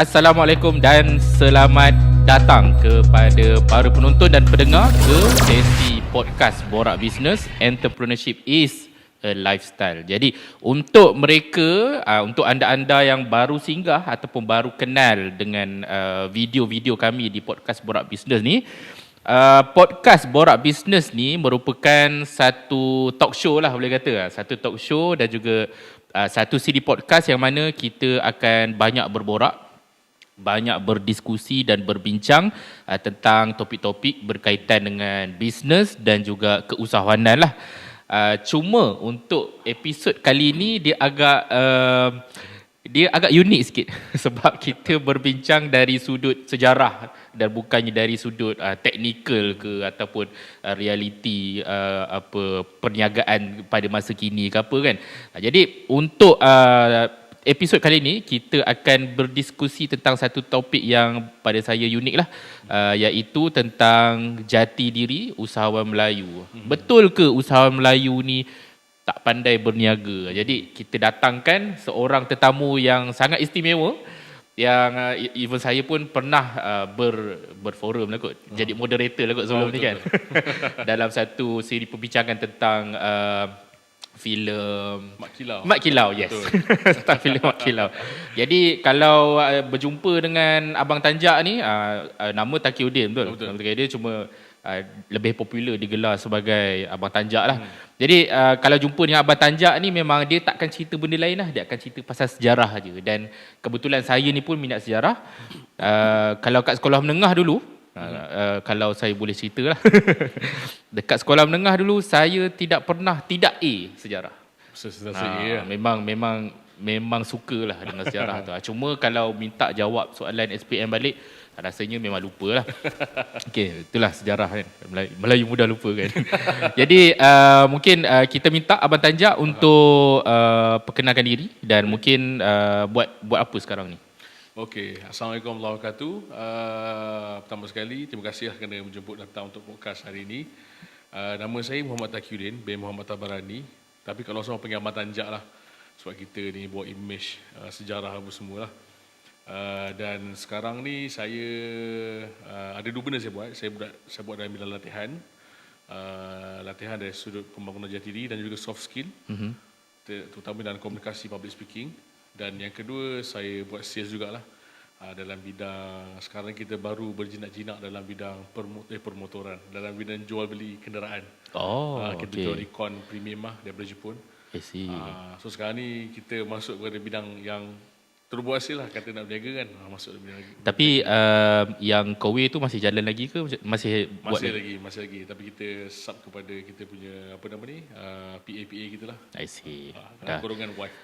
Assalamualaikum dan selamat datang kepada para penonton dan pendengar ke sesi podcast Borak Business, Entrepreneurship is a Lifestyle. Jadi untuk mereka, untuk anda-anda yang baru singgah ataupun baru kenal dengan video-video kami di podcast Borak Business ni, podcast Borak Business ni merupakan satu talk show lah, boleh kata. Satu talk show dan juga satu siri podcast yang mana kita akan banyak berborak, banyak berdiskusi dan berbincang tentang topik-topik berkaitan dengan bisnes dan juga keusahawanan lah. Cuma untuk episod kali ini dia agak unik sikit sebab kita berbincang dari sudut sejarah dan bukannya dari sudut teknikal ke ataupun realiti perniagaan pada masa kini ke apa kan. Jadi untuk episod kali ini kita akan berdiskusi tentang satu topik yang pada saya unik lah, iaitu tentang jati diri usahawan Melayu. Betul ke usahawan Melayu ni tak pandai berniaga? Jadi kita datangkan seorang tetamu yang sangat istimewa, yang even saya pun pernah berforum lah kot, jadi moderator lah kot sebelum ni kan. Dalam satu siri perbincangan tentang filem Mak Kilau, yes. Tentang filem Mak Kilau. Jadi kalau berjumpa dengan Abang Tanjak ni, nama Taqiyuddin, betul? Nama dia cuma lebih popular digelar sebagai Abang Tanjak lah. Jadi kalau jumpa dengan Abang Tanjak ni, memang dia takkan cerita benda lain lah, dia akan cerita pasal sejarah aja. Dan kebetulan saya ni pun minat sejarah. Kalau kat sekolah menengah dulu, kalau saya boleh cerita lah, dekat sekolah menengah dulu saya tidak pernah tidak A sejarah. Memang sukalah dengan sejarah tu. Cuma kalau minta jawab soalan SPM balik, rasanya memang lupa lah. Okey, itulah sejarah kan. Melayu mudah lupa kan. Jadi mungkin kita minta Abang Tanjak untuk perkenalkan diri dan mungkin buat apa sekarang ni. Okey, Assalamualaikum warahmatullahi wabarakatuh. Pertama sekali, terima kasih kerana menjemput datang untuk podcast hari ini. Nama saya Muhammad Taqiyuddin bin Muhammad Tabarani. Tapi kalau semua panggil Abang Tanjak lah, sebab kita ni bawa image sejarah apa semua lah. Dan sekarang ni saya ada dua benda saya buat. Saya buat dalam bidang latihan. Latihan dari sudut pembangunan jati diri dan juga soft skill. Terutama dalam komunikasi, public speaking. Dan yang kedua, saya buat sales jugalah. Dalam bidang, sekarang kita baru berjinak-jinak dalam bidang permotoran, dalam bidang jual beli kenderaan. Kita jual Recon Premium lah daripada Jepun. So sekarang ni kita masuk kepada bidang yang terbuat hasil lah, kata nak berniaga kan, masuk dalam bidang lagi. Tapi yang Kowe tu masih jalan lagi ke? Masih lagi. Tapi kita sub kepada kita punya apa nama ni, PA kita lah. I see. Kurungan wife.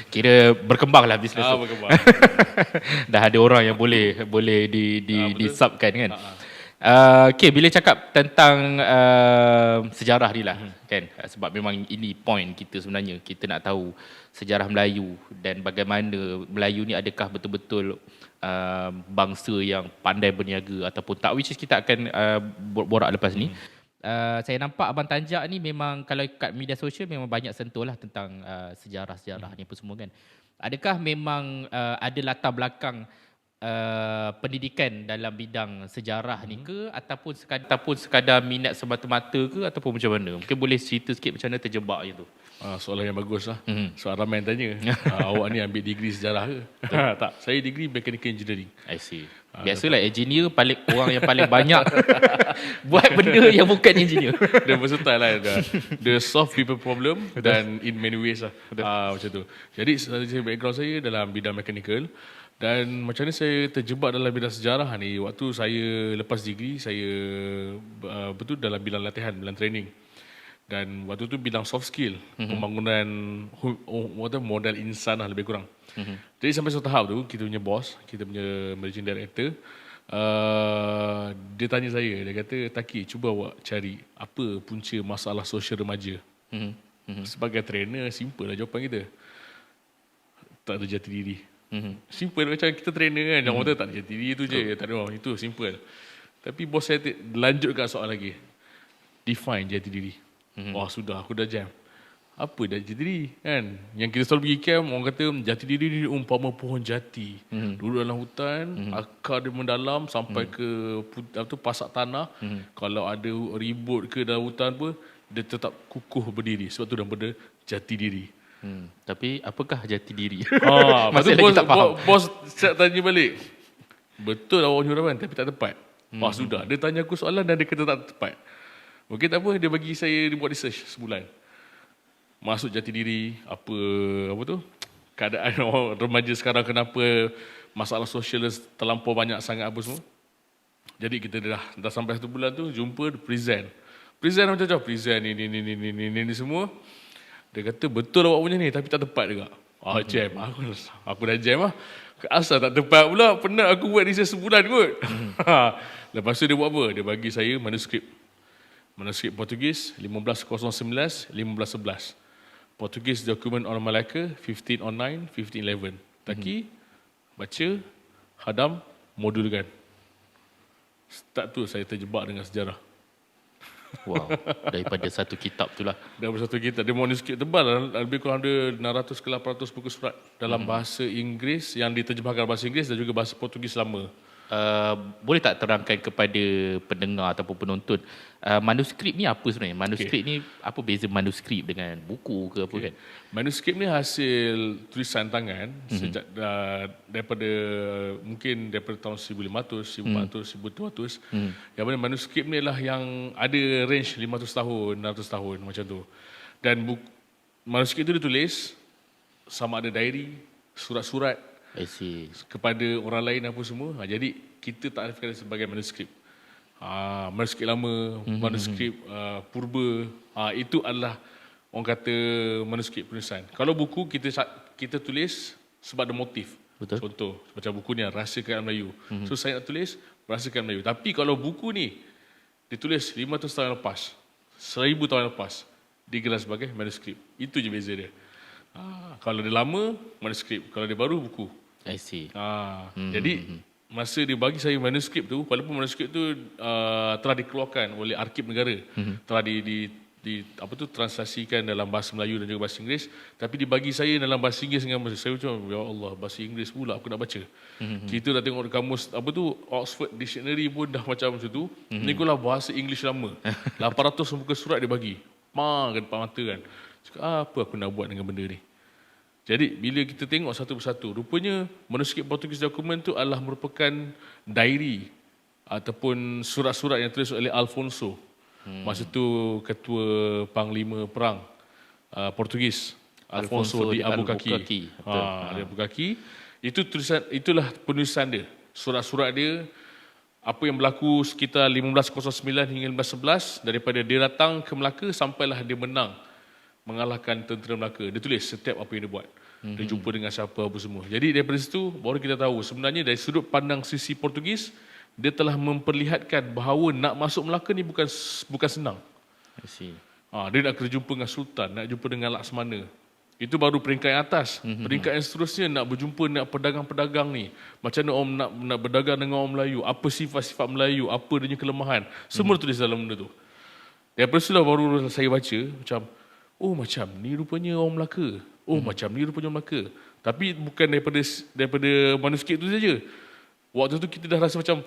Kira berkembang lah bisnes tu. Berkembang. Dah ada orang yang boleh di subkan kan. Okay, bila cakap tentang sejarah ni lah kan, sebab memang ini point kita sebenarnya. Kita nak tahu sejarah Melayu dan bagaimana Melayu ni adakah betul-betul bangsa yang pandai berniaga ataupun tak, which is kita akan borak lepas ni. Saya nampak Abang Tanjak ni memang kalau kat media sosial memang banyak sentuh lah tentang sejarah-sejarah ni apa semua kan. Adakah memang ada latar belakang pendidikan dalam bidang sejarah ni ke, ataupun sekadar minat semata-mata ke, ataupun macam mana? Mungkin boleh cerita sikit macam mana terjebak je tu. Soalan yang bagus lah. Soalan ramai yang tanya. Awak ni ambil degree sejarah ke? Tak, saya degree mechanical engineering. I see. Biasalah engineer orang yang paling banyak buat benda yang bukan engineer. Dia versatile lah. Dia solve people problem dan in many ways lah. Macam tu. Jadi background saya dalam bidang mechanical. Dan macam ni saya terjebak dalam bidang sejarah ni. Waktu saya lepas degree, saya betul dalam bidang latihan, bidang training. Dan waktu tu bidang soft skill, pembangunan modal insan lah lebih kurang. Jadi sampai suatu tahap tu, kita punya boss, kita punya managing director, dia tanya saya, dia kata, Taki, cuba awak cari apa punca masalah sosial remaja. Sebagai trainer, simple lah jawapan kita. Tak ada jati diri. Simple macam kita trainer kan, orang kata tak ada jati diri tu je, tak ada, itu simple. Tapi bos saya lanjutkan soal lagi. Define jati diri. Wah sudah, aku dah jam. Apa jati diri kan? Yang kita selalu pergi camp, orang kata jati diri ni umpama pohon jati. Duduk dalam hutan, akar dia mendalam sampai ke pasak tanah. Kalau ada ribut ke dalam hutan apa, dia tetap kukuh berdiri. Sebab tu nama dia jati diri. Tapi apakah jati diri? Masih lagi tak faham. Bos saya tanya balik. Betul awak nyuraman tapi tak tepat. Sudah. Dia tanya aku soalan dan dia kata tak tepat. Okey, tak apa. Dia bagi saya buat research sebulan. Masuk jati diri, apa tu? Keadaan orang remaja sekarang, kenapa masalah sosial terlampau banyak sangat apa semua. Jadi kita dah sampai 1 bulan tu, jumpa present. Present macam-macam. Present ni semua. Dia kata, betul awak punya ni, tapi tak tepat juga. Jam. Aku dah jam lah. Asal tak tepat pula, penat aku buat research sebulan kot. Lepas tu dia buat apa? Dia bagi saya manuskrip. Manuskrip Portugis, 1509, 1511. Portugis Document on Malacca, 1509, 1511. Taki, baca, hadam, modulkan. Start tu saya terjebak dengan sejarah. Wow, daripada satu kitab tu lah. Daripada satu kitab. Dia manuskrip tebal, lebih kurang ada 600 ke 800 buku surat dalam bahasa Inggeris yang diterjemahkan bahasa Inggeris dan juga bahasa Portugis lama. Boleh tak terangkan kepada pendengar ataupun penonton, manuskrip ni apa sebenarnya? Manuskrip ni apa beza manuskrip dengan buku ke apa kan? Manuskrip ni hasil tulisan tangan sejak daripada mungkin daripada tahun 1500, 1400, 1200. Yang mana manuskrip ni adalah yang ada range 500 tahun, 600 tahun macam tu. Dan manuskrip tu ditulis sama ada diary, surat-surat kepada orang lain apa semua. Jadi kita takrifkan sebagai manuskrip. Manuskrip lama, manuskrip purba, itu adalah orang kata manuskrip penulisan. Kalau buku kita tulis sebab ada motif. Betul. Contoh macam buku ni Rahsia Kerajaan Melayu. So saya nak tulis Rahsia Kerajaan Melayu. Tapi kalau buku ni ditulis 500 tahun lepas, 1000 tahun lepas, digelar sebagai manuskrip. Itu je beza dia. Kalau dia lama, manuskrip. Kalau dia baru, buku. I see. Jadi masa dia bagi saya manuskrip tu, walaupun manuskrip tu telah dikeluarkan oleh Arkib Negara, telah translasikan dalam bahasa Melayu dan juga bahasa Inggeris, tapi dibagi saya dalam bahasa Inggeris dengan bahasa saya macam, ya Allah, bahasa Inggeris pula aku nak baca. Kita dah tengok kamus Oxford Dictionary pun dah macam tu. Ni lah bahasa Inggeris lama. 800 muka surat dia bagi. Ke depan mata kan. Cakap, apa aku nak buat dengan benda ni? Jadi bila kita tengok satu persatu, rupanya manuskrip Portugis dokumen tu adalah merupakan diary ataupun surat-surat yang tertulis oleh Alfonso. Masa tu ketua Panglima Perang Portugis, Alfonso di Albuquerque. Di Albuquerque. Itulah penulisan dia. Surat-surat dia, apa yang berlaku sekitar 1509 hingga 1511, daripada dia datang ke Melaka sampailah dia menang, mengalahkan tentera Melaka. Dia tulis setiap apa yang dia buat. Dia jumpa dengan siapa apa semua. Jadi daripada situ baru kita tahu sebenarnya dari sudut pandang sisi Portugis, dia telah memperlihatkan bahawa nak masuk Melaka ni bukan senang. Dia nak kena jumpa dengan Sultan, nak jumpa dengan Laksamana. Itu baru peringkat yang atas. Peringkat yang seterusnya nak berjumpa dengan pedagang-pedagang ni. Macam mana nak berdagang dengan orang Melayu, apa sifat-sifat Melayu, apa dia punya kelemahan. Semua tulis dalam benda tu. Daripada situ baru saya baca macam, macam ni rupanya orang Melaka. Macam ni rupanya orang Melaka. Tapi bukan daripada manuskrip tu saja. Waktu tu kita dah rasa macam,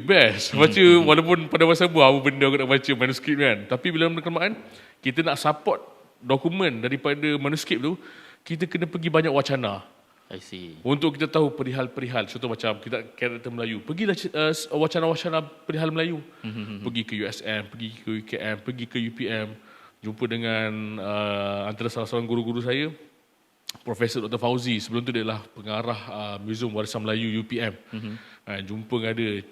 best. Baca walaupun pada masa apa benda aku nak baca manuskrip kan. Tapi bila berkenaan, kita nak support dokumen daripada manuskrip tu, kita kena pergi banyak wacana. I see. Untuk kita tahu perihal-perihal. Contoh macam kita karakter Melayu. Pergilah wacana-wacana perihal Melayu. Pergi ke USM, pergi ke UKM, pergi ke UPM. Jumpa dengan antara salah seorang guru-guru saya, Profesor Dr. Fauzi. Sebelum tu dia adalah pengarah Museum Warisan Melayu UPM. Jumpa dengan dia.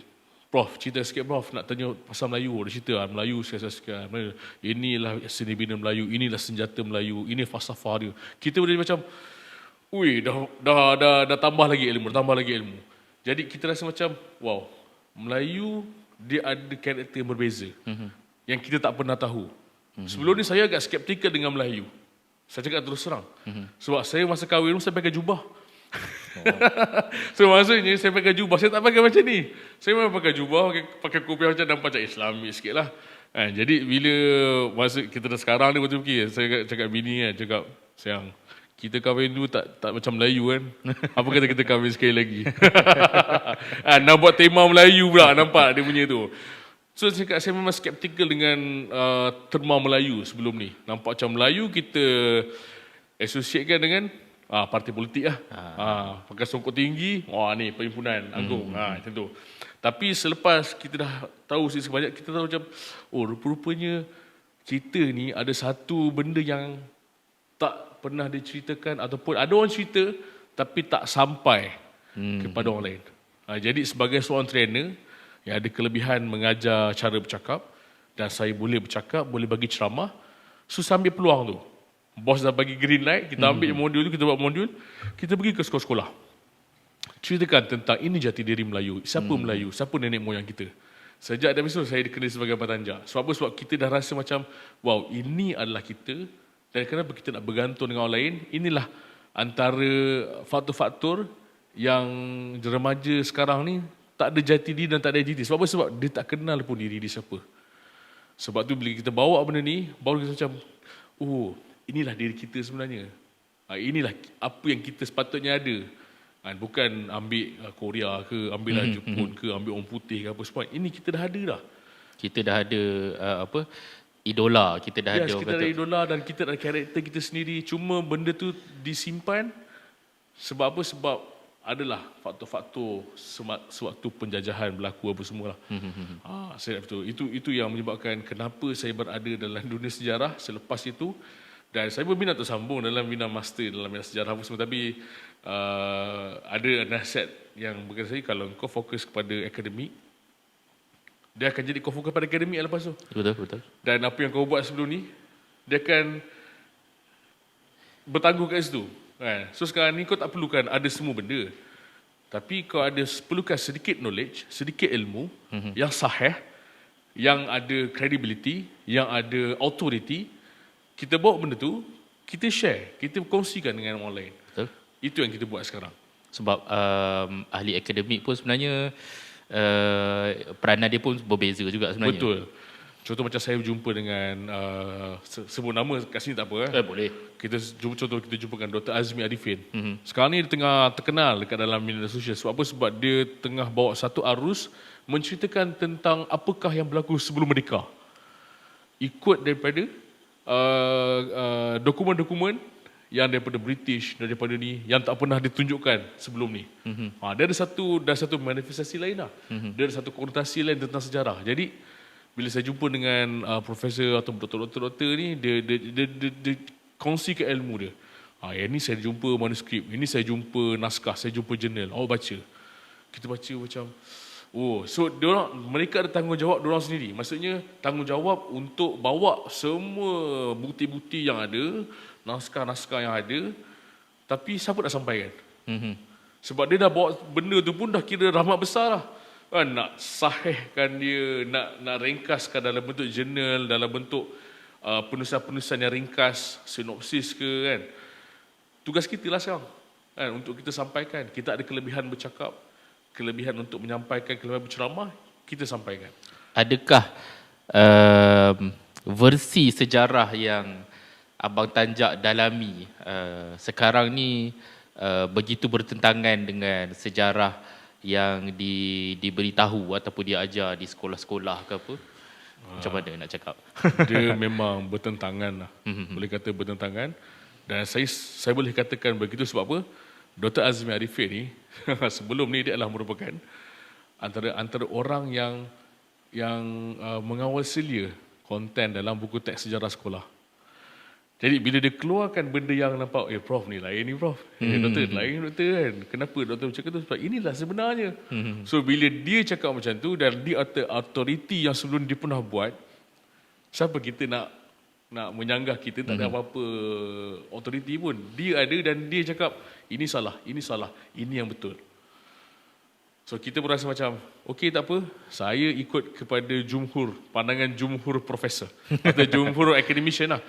Prof, cerita sikit Prof, nak tanya pasal Melayu. Dia cerita Melayu sekian-sekian. Inilah seni bina Melayu, inilah senjata Melayu, ini falsafah dia. Kita boleh macam, dah tambah lagi ilmu. Jadi kita rasa macam, wow, Melayu dia ada karakter yang berbeza. Yang kita tak pernah tahu. Sebelum ni saya agak skeptikal dengan Melayu. Saya cakap terus terang. Sebab saya masa kahwin saya pakai jubah. So maksudnya saya pakai jubah. Saya tak pakai macam ni. Saya memang pakai jubah, pakai kopiah macam nampak macam Islamik sikit lah. Jadi bila masa kita dah sekarang ni betul fikir, saya cakap bini kan, cakap sayang, kita kahwin dulu tak macam Melayu kan. Apa kata kita kahwin sekali lagi. Nak buat tema Melayu pula, nampak dia punya tu. So saya memang skeptikal dengan terma Melayu sebelum ni. Nampak macam Melayu kita associatekan dengan parti politik lah. Pakai songkok tinggi, ni perhimpunan agung. Macam tu. Tapi selepas kita dah tahu sebanyak, kita tahu macam, rupa-rupanya cerita ni ada satu benda yang tak pernah diceritakan ataupun ada orang cerita tapi tak sampai kepada orang lain. Jadi sebagai seorang trainer yang ada kelebihan mengajar cara bercakap dan saya boleh bercakap, boleh bagi ceramah, so saya ambil peluang tu. Bos dah bagi green light, kita ambil modul tu, kita buat modul, kita pergi ke sekolah-sekolah. Ceritakan tentang ini jati diri Melayu, siapa Melayu, siapa nenek moyang kita. Sejak dari situ saya dikenali sebagai Batanjak. Sebab apa? Sebab kita dah rasa macam, wow, ini adalah kita dan kenapa kita nak bergantung dengan orang lain. Inilah antara faktor-faktor yang remaja sekarang ni tak ada jati diri dan tak ada identiti. Sebab apa? Sebab dia tak kenal pun diri dia siapa. Sebab tu bila kita bawa benda ni, baru kita macam, inilah diri kita sebenarnya. Inilah apa yang kita sepatutnya ada. Bukan ambil Korea ke, ambil Jepun ke, ambil orang putih ke apa semua. Ini kita dah ada dah. Kita dah ada idola, kita dah ada. Kita ada idola dan kita ada karakter kita sendiri. Cuma benda tu disimpan sebab apa? Sebab adalah faktor-faktor sewaktu penjajahan berlaku apa semualah. Saya betul. Itu yang menyebabkan kenapa saya berada dalam dunia sejarah selepas itu. Dan saya berminat untuk sambung dalam bidang master dalam bidang sejarah apa semua. Tapi ada nasihat yang berkata saya, kalau kau fokus kepada akademik, dia akan jadi kau fokus pada akademik lepas tu. Betul. Dan apa yang kau buat sebelum ni, dia akan bertangguh kat situ. So sekarang ni kau tak perlukan ada semua benda. Tapi kau perlukan sedikit knowledge, sedikit ilmu yang sahih, yang ada credibility, yang ada authority. Kita bawa benda tu, kita share, kita kongsikan dengan orang lain. Betul. Itu yang kita buat sekarang. Sebab ahli akademik pun sebenarnya peranan dia pun berbeza juga sebenarnya. Betul. Contoh macam saya berjumpa dengan sebut nama kat sini tak apa. Boleh. Kita jumpa dengan Dr. Azmi Arifin. Sekarang ni dia tengah terkenal dekat dalam media sosial. Sebab apa? Sebab dia tengah bawa satu arus menceritakan tentang apakah yang berlaku sebelum merdeka. Ikut daripada dokumen-dokumen yang daripada British, daripada ni yang tak pernah ditunjukkan sebelum ni. Dia ada satu manifestasi lain lah. Dia ada satu konotasi lain tentang sejarah. Jadi bila saya jumpa dengan profesor atau doktor-doktor ni, dia kongsikan ilmu dia. Yang ni saya jumpa manuskrip, ini saya jumpa naskah, saya jumpa jurnal. Baca. Kita baca macam, so mereka ada tanggungjawab diorang sendiri. Maksudnya tanggungjawab untuk bawa semua bukti-bukti yang ada, naskah-naskah yang ada, tapi siapa nak sampaikan? Sebab dia dah bawa benda tu pun dah kira rahmat besar lah. Nak sahihkan dia, nak ringkaskan dalam bentuk jurnal, dalam bentuk penulisan-penulisan yang ringkas, sinopsis ke kan. Tugas kita lah sekarang untuk kita sampaikan. Kita ada kelebihan bercakap, kelebihan untuk menyampaikan, kelebihan berceramah, kita sampaikan. Adakah versi sejarah yang Abang Tanjak dalami sekarang ni begitu bertentangan dengan sejarah yang diberitahu ataupun dia ajar di sekolah-sekolah ke apa? Macam mana nak cakap? Dia memang bertentangan lah. Boleh kata bertentangan. Dan saya boleh katakan begitu sebab apa? Dr. Azmi Arifin ni sebelum ni dia adalah merupakan antara orang yang mengawal selia konten dalam buku teks sejarah sekolah. Jadi bila dia keluarkan benda yang nampak, prof ni lain ni prof. Doktor lain doktor kan. Kenapa doktor cakap tu? Sebab inilah sebenarnya. So bila dia cakap macam tu dan dia ada authority yang sebelum dia pernah buat, siapa kita nak menyanggah kita tak ada apa-apa authority pun. Dia ada dan dia cakap ini salah, ini yang betul. So kita pun rasa macam, okey tak apa, saya ikut kepada pandangan jumhur profesor atau jumhur academician lah.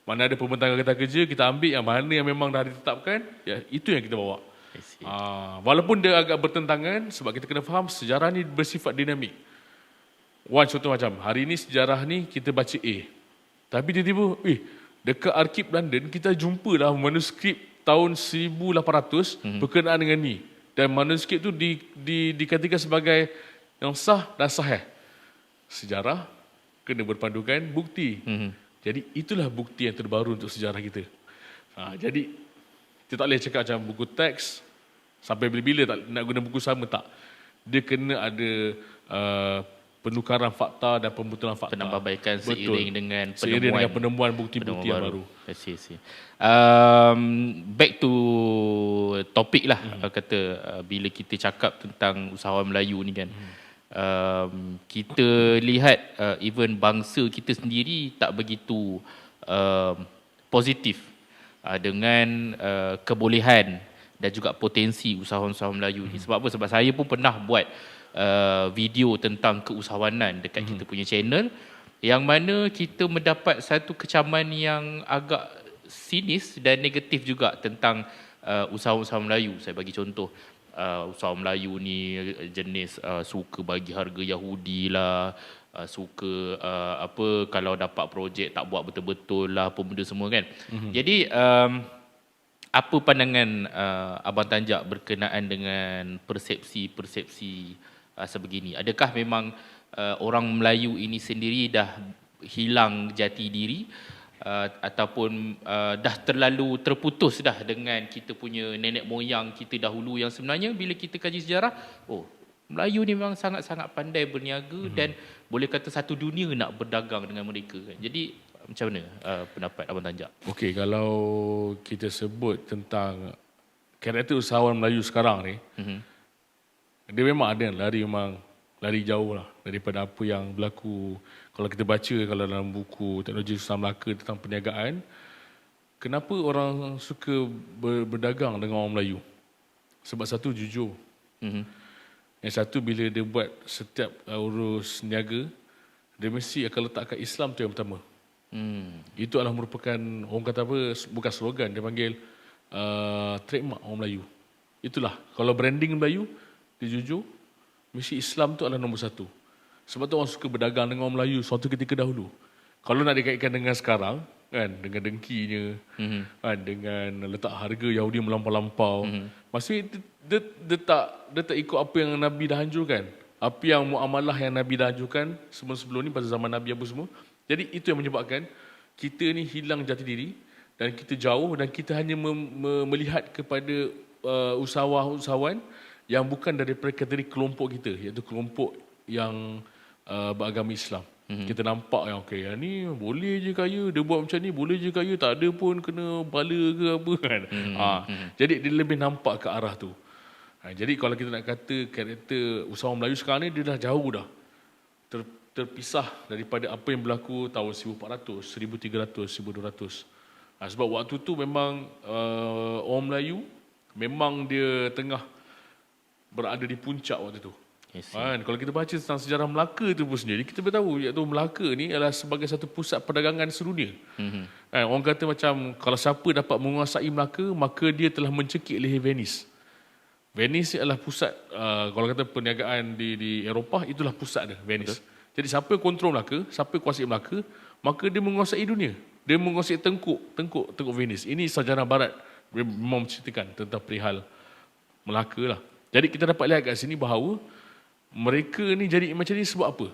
Mana ada pembentang kata kerja, kita ambil yang mana yang memang dah ditetapkan, itu yang kita bawa. Walaupun dia agak bertentangan, sebab kita kena faham sejarah ni bersifat dinamik. Contoh macam, hari ni sejarah ni kita baca A. Tapi tiba-tiba, dekat Arkib London, kita jumpalah manuskrip tahun 1800 berkenaan dengan ni. Dan manuskrip tu dikatakan sebagai yang sah dan sahih. Sejarah kena berpandukan bukti. Jadi itulah bukti yang terbaru untuk sejarah kita. Jadi kita tak boleh cakap macam buku teks sampai bila-bila tak nak guna buku sama, tak. Dia kena ada penukaran fakta dan pembetulan fakta. Penambahbaikan seiring dengan penemuan bukti-bukti yang baru. I see. Back to topik lah. Kata bila kita cakap tentang usahawan Melayu ni kan, kita lihat even bangsa kita sendiri tak begitu positif dengan kebolehan dan juga potensi usahawan-usahawan Melayu ni. Sebab apa? Sebab saya pun pernah buat video tentang keusahawanan dekat kita punya channel, yang mana kita mendapat satu kecaman yang agak sinis dan negatif juga tentang usahawan-usahawan Melayu. Saya bagi contoh, usahawan Melayu ni jenis suka bagi harga Yahudi lah, suka kalau dapat projek tak buat betul-betul lah, apa benda semua kan. Jadi apa pandangan Abang Tanjak berkenaan dengan persepsi-persepsi sebegini? Adakah memang orang Melayu ini sendiri dah hilang jati diri ataupun dah terlalu terputus dah dengan kita punya nenek moyang kita dahulu, yang sebenarnya bila kita kaji sejarah, Melayu ni memang sangat-sangat pandai berniaga dan boleh kata satu dunia nak berdagang dengan mereka kan. Jadi macam mana pendapat Abang Tanjak? Okey, kalau kita sebut tentang karakter usahawan Melayu sekarang ni, dia memang ada yang lari jauh lah daripada apa yang berlaku. Kalau kita baca, kalau dalam buku Teknologi Usaha Melaka tentang perniagaan, kenapa orang suka berdagang dengan orang Melayu? Sebab satu, jujur. Yang satu, bila dia buat setiap urus niaga, dia mesti akan letakkan Islam tu yang pertama. Itu adalah merupakan, orang kata apa, bukan slogan, dia panggil trademark orang Melayu. Itulah, kalau branding Melayu, dia jujur, mesti Islam tu adalah nombor satu. Sebab tu orang suka berdagang dengan orang Melayu suatu ketika dahulu. Kalau nak dikaitkan dengan sekarang, kan, dengan dengkinya, kan, dengan letak harga Yahudi melampau-lampau, maksudnya dia tak ikut apa yang Nabi dah anjurkan. Apa yang muamalah yang Nabi dah anjurkan sebelum ni, pada zaman Nabi apa semua. Jadi itu yang menyebabkan kita ni hilang jati diri dan kita jauh, dan kita hanya melihat kepada usahawan yang bukan daripada kategori kelompok kita, iaitu kelompok yang beragama Islam. Kita nampak yang yang ni boleh je kaya, dia buat macam ni boleh je kaya, tak ada pun kena bala ke apa kan. Jadi dia lebih nampak ke arah tu. Jadi kalau kita nak kata karakter usahawan Melayu sekarang ni, dia dah jauh dah terpisah daripada apa yang berlaku tahun 1400, 1300, 1200. Sebab waktu tu memang orang Melayu memang dia tengah berada di puncak waktu tu. Kalau kita baca tentang sejarah Melaka itu pun sendiri, kita beritahu iaitu Melaka ni adalah sebagai satu pusat perdagangan sedunia. Orang kata macam kalau siapa dapat menguasai Melaka, maka dia telah mencekik leher Venice. Venice adalah pusat, kalau kata perniagaan di Eropah, itulah pusat dia, Venice. Betul. Jadi siapa yang kontrol Melaka, siapa yang kuasai Melaka, maka dia menguasai dunia. Dia menguasai tengkuk Venice. Ini sejarah barat memang menceritakan tentang perihal Melaka lah. Jadi kita dapat lihat kat sini bahawa mereka ni jadi macam ni sebab apa?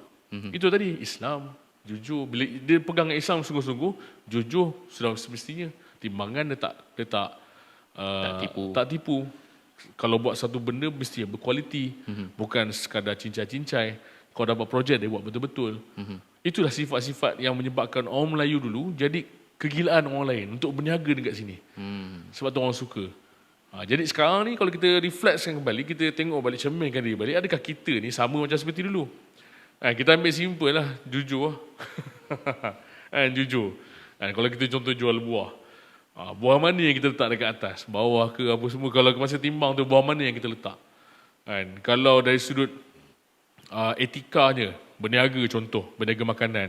Itu tadi, Islam, jujur. Bila dia pegang Islam sungguh-sungguh, jujur sudah semestinya. Timbangan dia tak tipu. Kalau buat satu benda, mesti berkualiti. Bukan sekadar cincai-cincai. Kalau dapat projek, dia buat betul-betul. Itulah sifat-sifat yang menyebabkan orang Melayu dulu jadi kegilaan orang lain untuk berniaga dekat sini. Sebab tu orang suka. Jadi sekarang ni kalau kita reflekskan kembali, kita tengok balik, cerminkan diri balik, adakah kita ni sama macam seperti dulu? Kita ambil simple lah, jujur lah. Jujur. Kalau kita contoh jual buah, buah mana yang kita letak dekat atas, bawah ke apa semua, kalau masa timbang tu buah mana yang kita letak. Kalau dari sudut etikanya, berniaga contoh, berniaga makanan,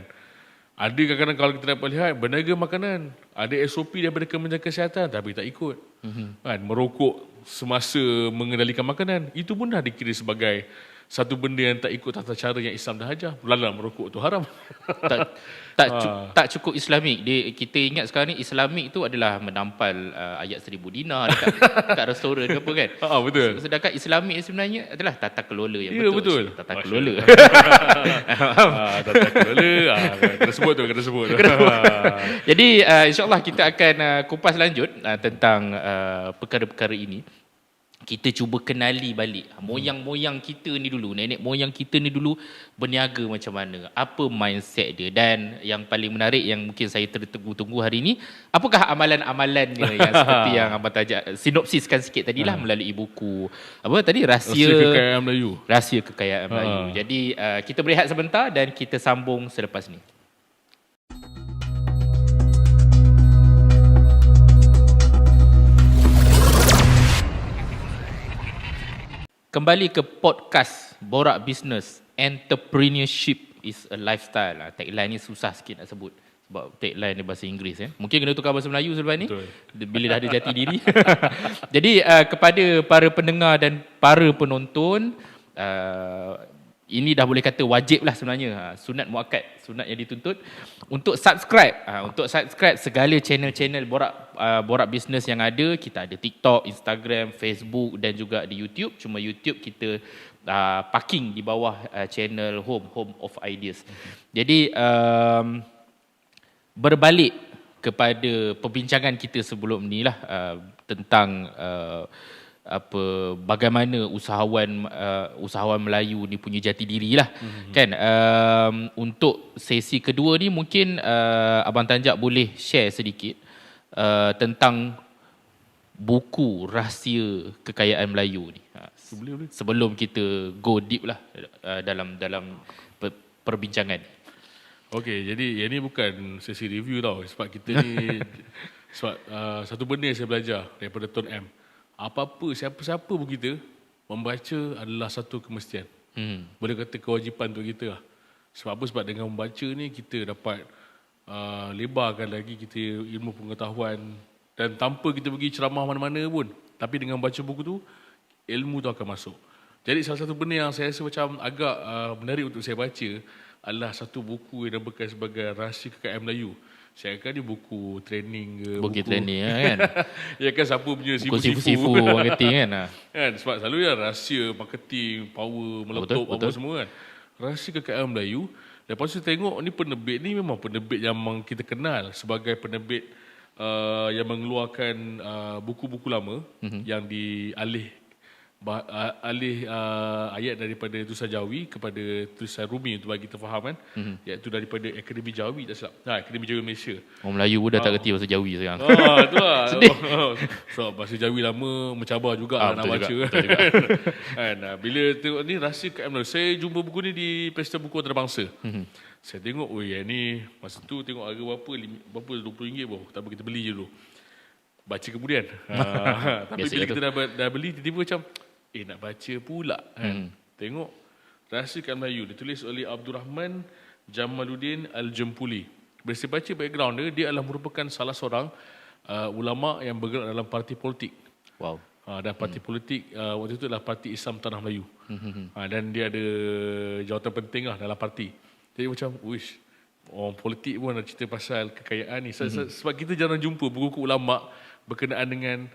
ada kadang-kadang kalau kita dapat lihat, berniaga makanan, ada SOP daripada Kementerian Kesihatan, tapi tak ikut. Merokok semasa mengendalikan makanan, itu pun dah dikira sebagai satu benda yang tak ikut tata cara yang Islam dah ajar. Lalang merokok tu haram. tak tak cukup Islamik. Kita ingat sekarang ni Islamik tu adalah menampal ayat 1000 dinar dekat restoran ke apa kan. Betul. Sedangkan Islamik sebenarnya adalah tata kelola yang Ya, betul. Tata kelola. Tata kelola. Kena sebut. Jadi insyaAllah kita akan kupas lanjut tentang perkara-perkara ini. Kita cuba kenali balik moyang-moyang kita ni dulu, nenek moyang kita ni dulu berniaga macam mana, apa mindset dia, dan yang paling menarik yang mungkin saya tertunggu-tunggu hari ini, apakah amalan-amalannya yang seperti yang Abang Tajak sinopsiskan sikit tadilah melalui buku apa tadi, Rahsia Kekayaan Melayu. Rahsia Kekayaan Melayu. Jadi kita berehat sebentar dan kita sambung selepas ni. Kembali ke podcast Borak Business, Entrepreneurship is a Lifestyle. Tagline ni susah sikit nak sebut sebab tagline ni bahasa Inggeris. Mungkin kena tukar bahasa Melayu selepas ni. Betul. Bila dah ada jati diri. Jadi kepada para pendengar dan para penonton, ini dah boleh kata wajib lah sebenarnya, sunat muakkad, sunat yang dituntut untuk subscribe. Untuk subscribe segala channel-channel Borak Business yang ada. Kita ada TikTok, Instagram, Facebook dan juga di YouTube. Cuma YouTube kita parking di bawah channel Home of Ideas. Jadi berbalik kepada perbincangan kita sebelum ni lah, tentang bagaimana usahawan Melayu ni punya jati diri lah. Kan, untuk sesi kedua ni mungkin Abang Tanjak boleh share sedikit tentang buku Rahsia Kekayaan Melayu ni. Boleh. Sebelum kita go deep lah dalam perbincangan. Okey, jadi yang ni bukan sesi review tau, sebab kita ni sebab satu benda yang saya belajar daripada Tuan M, apa-apa, siapa-siapa pun kita, membaca adalah satu kemestian. Boleh kata kewajipan untuk kita lah. Sebab apa? Sebab dengan membaca ni kita dapat lebarkan lagi kita ilmu pengetahuan, dan tanpa kita pergi ceramah mana-mana pun, tapi dengan baca buku tu, ilmu tu akan masuk. Jadi salah satu benda yang saya rasa macam agak menarik untuk saya baca adalah satu buku yang dinamakan sebagai Rahsia Kekayaan Melayu. Saya akan ni buku training ke, buku training kan. Ya kan, siapa punya sifu marketing kan. Kan, sebab selalu ya rahsia marketing, power meletup apa semua kan. Rahsia Kekayaan Melayu. Lepas tu tengok ni penerbit ni memang penerbit yang kita kenal sebagai penerbit yang mengeluarkan buku-buku lama yang dialih ayat daripada tulisan Jawi kepada tulisan Rumi untuk bagi kita faham kan, iaitu daripada Akademi Jawi, tak silap. Akademi Jawi Malaysia. Orang Melayu pun dah tak reti bahasa Jawi sekarang. Itulah. Sedih. So bahasa Jawi lama mencabar juga nak baca. Kan, bila tengok ni Rahsia Kekayaan Melayu, saya jumpa buku ni di Pesta Buku Antarabangsa. Saya tengok, yang ni masa tu tengok harga berapa RM20 bro. Tak apa, kita beli je dulu. Baca kemudian. Tapi bila kita dah beli, tiba-tiba macam nak baca pula kan. Tengok Rahsia Kekayaan Melayu ditulis oleh Abdul Rahman Jamaluddin Al-Jempuli. Bila saya baca background dia adalah merupakan salah seorang ulama yang bergerak dalam parti politik. Wow. Dan parti politik waktu itu adalah Parti Islam Tanah Melayu. Dan dia ada jawatan penting lah dalam parti. Jadi macam, orang politik pun ada cerita pasal kekayaan ni. Sebab kita jarang jumpa buku-buku ulama berkenaan dengan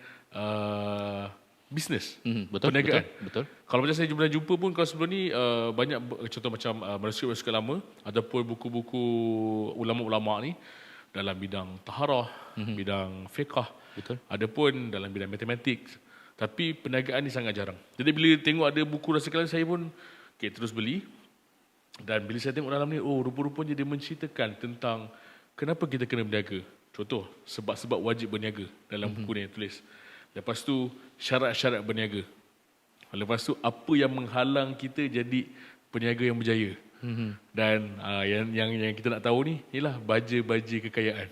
bisnes, perniagaan. Betul. Kalau macam saya jumpa pun, kalau sebelum ni banyak contoh macam manuskrip lama ataupun buku-buku ulama-ulama ni dalam bidang taharah, bidang fiqh, adapun dalam bidang matematik. Tapi perniagaan ni sangat jarang. Jadi bila tengok ada buku Rahsia Kekayaan, saya pun terus beli. Dan bila saya tengok dalam ni, rupa-rupanya dia menceritakan tentang kenapa kita kena berniaga. Contoh, sebab-sebab wajib berniaga dalam buku ni yang tulis. Lepas tu, syarat-syarat berniaga. Lepas tu, apa yang menghalang kita jadi peniaga yang berjaya. Dan yang kita nak tahu ni, ialah baja-baja kekayaan.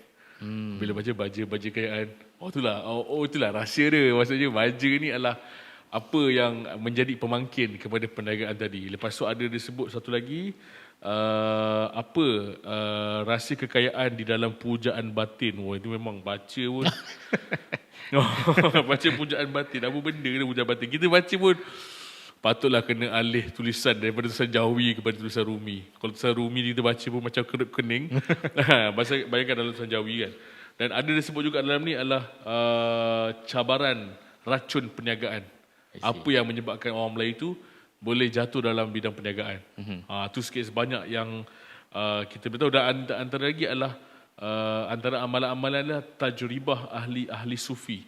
Bila baca baja-baja kekayaan, itulah rahsia dia. Maksudnya, baja ni adalah apa yang menjadi pemangkin kepada perniagaan tadi. Lepas tu ada disebut satu lagi, rahsia kekayaan di dalam pujaan batin. Itu memang baca pun. Baca pujaan batin. Apa benda kena pujaan batin? Kita baca pun, patutlah kena alih tulisan daripada tulisan Jawi kepada tulisan Rumi. Kalau tulisan Rumi kita baca pun macam kening. Bayangkan dalam tulisan Jawi kan. Dan ada disebut juga dalam ni adalah cabaran racun perniagaan. Apa yang menyebabkan orang Melayu itu boleh jatuh dalam bidang perniagaan. Itu sikit sebanyak yang kita beritahu. Dan antara lagi adalah antara amalan-amalan adalah tajribah ahli sufi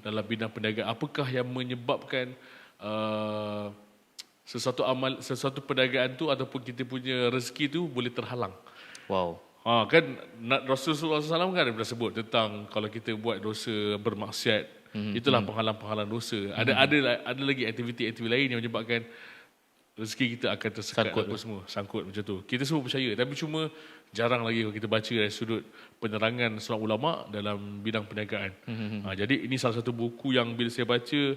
dalam bidang perniagaan. Apakah yang menyebabkan sesuatu perniagaan tu ataupun kita punya rezeki tu boleh terhalang. Wow. Kan Rasulullah SAW kan pernah sebut tentang kalau kita buat dosa bermaksiat, itulah penghalang-penghalang dosa. Ada lagi aktiviti-aktiviti lain yang menyebabkan rezeki kita akan tersekat apa semua, sangkut macam tu. Kita semua percaya, tapi cuma jarang lagi kalau kita baca dari sudut penerangan seorang ulama dalam bidang perniagaan. Jadi ini salah satu buku yang bila saya baca,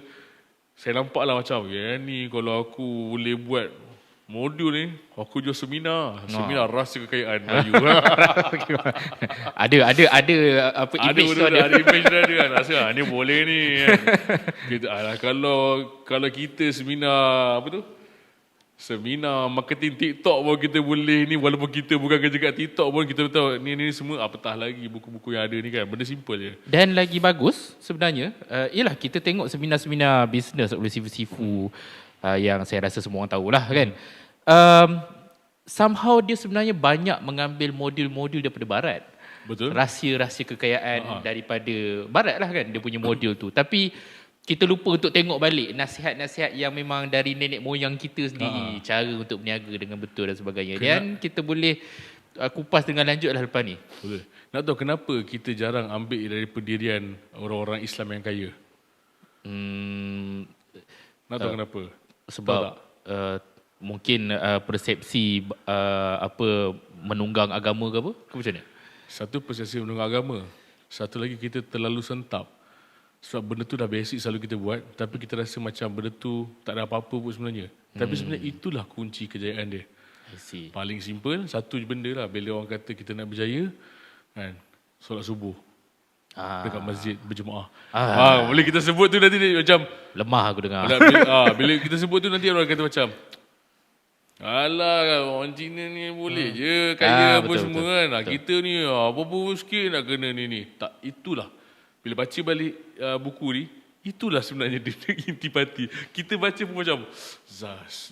saya nampaklah macam, ya ni kalau aku boleh buat modul ni, aku jual seminar rahsia kekayaan Melayu. ada apa image tu ada image tu ada kan. Rasa ni boleh ni kan. Kita kalau kita seminar apa tu? Seminar marketing TikTok pun kita boleh ni, walaupun kita bukan kerja kat TikTok pun kita tahu ni semua apatah lagi buku-buku yang ada ni kan. Benda simple je. Dan lagi bagus sebenarnya ialah kita tengok seminar-seminar bisnes oleh sifu-sifu yang saya rasa semua orang tahulah kan. Somehow dia sebenarnya banyak mengambil modul-modul daripada barat. Betul. Rahsia-rahsia kekayaan daripada barat lah kan dia punya modul tu. Tapi kita lupa untuk tengok balik nasihat-nasihat yang memang dari nenek moyang kita sendiri, cara untuk berniaga dengan betul dan sebagainya. Dan kita boleh kupas dengan lanjut lah lepas ni. Betul. Nak tahu kenapa kita jarang ambil dari pendirian orang-orang Islam yang kaya? Nak tahu kenapa? Sebab mungkin persepsi menunggang agama ke apa? Macam mana? Satu persepsi menunggang agama. Satu lagi kita terlalu sentap. Sebab benda tu dah basic selalu kita buat, tapi kita rasa macam benda tu tak ada apa-apa pun sebenarnya. Tapi sebenarnya itulah kunci kejayaan dia. Paling simple, satu je benda lah. Bila orang kata kita nak berjaya, kan, solat subuh dekat masjid berjemaah. Boleh kita sebut tu nanti macam lemah aku dengar. Bila kita sebut tu nanti orang kata macam, alah, orang Cina ni boleh je kaya apa semua kan. Kita ni apa-apa sikit nak kena ni. Tak, itulah. Bila baca balik buku ni, itulah sebenarnya dia intipati. Kita baca pun macam Zaz.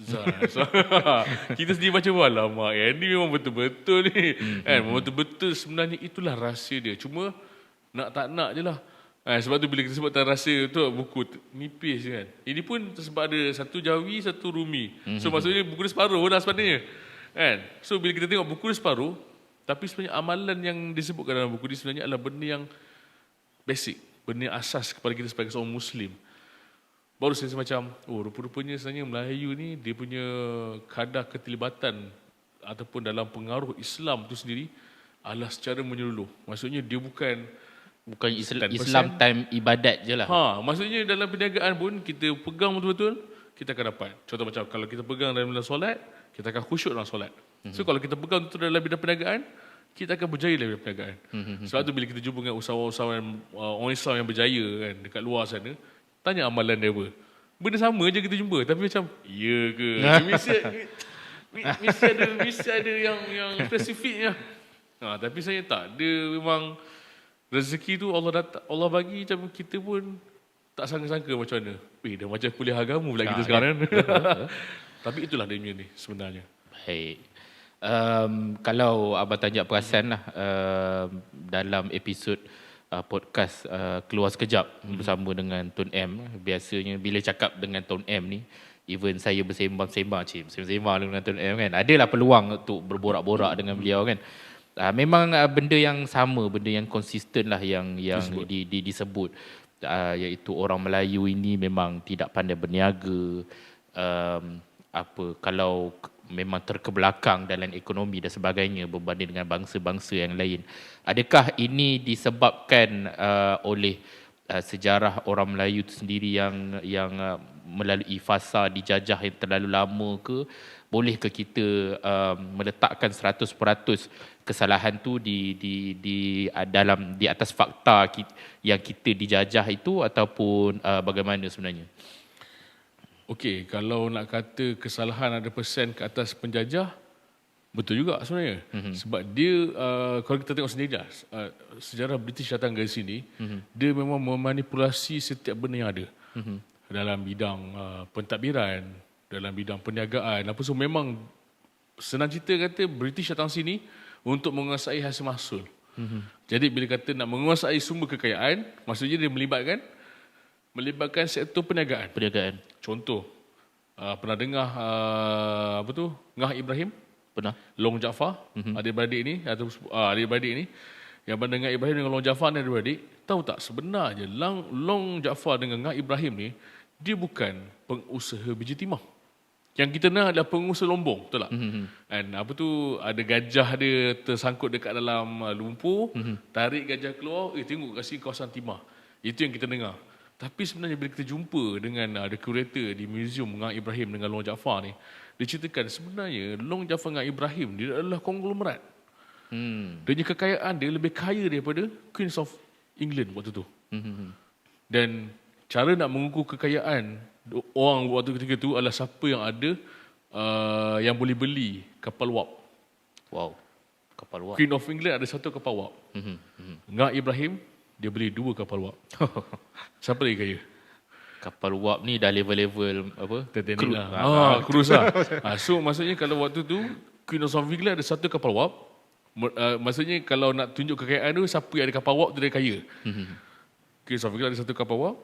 Kita sendiri baca pun alamak, ni memang betul-betul ni. Memang betul-betul sebenarnya itulah rahsia dia. Cuma nak tak nak je lah. Sebab tu bila kita sebut tentang rahsia tu, buku nipis je kan. Ini pun sebab ada satu Jawi, satu Rumi. So maksudnya buku dia separuh dah sebenarnya. So bila kita tengok buku dia separuh, tapi sebenarnya amalan yang disebutkan dalam buku ni sebenarnya adalah benda yang basic, benda yang asas kepada kita sebagai seorang Muslim. Baru saya macam, rupa-rupanya sebenarnya Melayu ni dia punya kadar keterlibatan ataupun dalam pengaruh Islam tu sendiri adalah secara menyeluruh. Maksudnya dia bukan Islam time ibadat je lah. Maksudnya dalam perniagaan pun kita pegang betul-betul, kita akan dapat. Contoh macam kalau kita pegang dalam solat, kita akan khusyuk dalam solat. So kalau kita pegang betul dalam bidang perniagaan, kita akan berjaya dalam perniagaan. Sebab tu bila kita jumpa dengan usahawan-usahawan orang Islam yang berjaya kan dekat luar sana, tanya amalan dia apa. Benda sama je kita jumpa, tapi macam ya ke? Mesti ada yang spesifiknya. Tapi saya tak. Dia memang rezeki tu Allah bagi, macam kita pun tak sangka-sangka macam mana. Dah macam kuliah agama pula kita sekarang. Tapi itulah dia ni sebenarnya. Baik. Kalau Abang Tanjak perasan lah, dalam episod podcast Keluar Sekejap bersama dengan Tun M, biasanya bila cakap dengan Tun M ni, even saya bersembang-sembang dengan Tun M kan, adalah peluang untuk berborak-borak dengan beliau kan. Memang benda yang sama, benda yang konsisten lah yang disebut, iaitu orang Melayu ini memang tidak pandai berniaga, kalau memang terkebelakang dalam ekonomi dan sebagainya berbanding dengan bangsa-bangsa yang lain. Adakah ini disebabkan oleh sejarah orang Melayu itu sendiri yang melalui fasa dijajah yang terlalu lama ke? Bolehkah kita meletakkan 100% kesalahan tu di atas fakta yang kita dijajah itu, ataupun bagaimana sebenarnya? Okey, kalau nak kata kesalahan ada persen ke atas penjajah, betul juga sebenarnya. Sebab dia, kalau kita tengok sendiri lah, sejarah British datang ke sini, dia memang memanipulasi setiap benda yang ada. Dalam bidang pentadbiran, dalam bidang perniagaan, apa semua. Memang senang cerita kata British datang sini untuk menguasai hasil mahsul. Jadi bila kata nak menguasai sumber kekayaan, maksudnya dia melibatkan sektor perniagaan. Contoh, pernah dengar Ngah Ibrahim? Pernah. Long Jaafar, adik-beradik ni, atau adik-beradik ni, yang pernah dengar Ibrahim dengan Long Jaafar ni adik-beradik, tahu tak sebenarnya Long Jaafar dengan Ngah Ibrahim ni, dia bukan pengusaha biji timah. Yang kita nak adalah pengusaha lombong, betul tak? And ada gajah dia tersangkut dekat dalam lumpur, tarik gajah keluar, tengok kat sini kawasan timah. Itu yang kita dengar. Tapi sebenarnya bila kita jumpa dengan the curator di museum Ngah Ibrahim dengan Long Jaafar ni, dia ceritakan sebenarnya Long Jaafar Ngah Ibrahim dia adalah konglomerat. Dia punya kekayaan dia lebih kaya daripada Queens of England waktu tu. Dan cara nak mengukur kekayaan orang waktu ketika tu adalah siapa yang ada yang boleh beli kapal wap. Wow. Kapal wap. Queen of England ada satu kapal wap. Ngah Ibrahim dia beli 2 kapal wap. Siapa lagi kaya? Kapal wap ni dah level-level apa? Titanic lah. Cruise lah. So maksudnya kalau waktu tu Queen of England ada satu kapal wap. Maksudnya kalau nak tunjuk kekayaan tu, siapa yang ada kapal wap tu dia kaya. Queen of England ada satu kapal wap.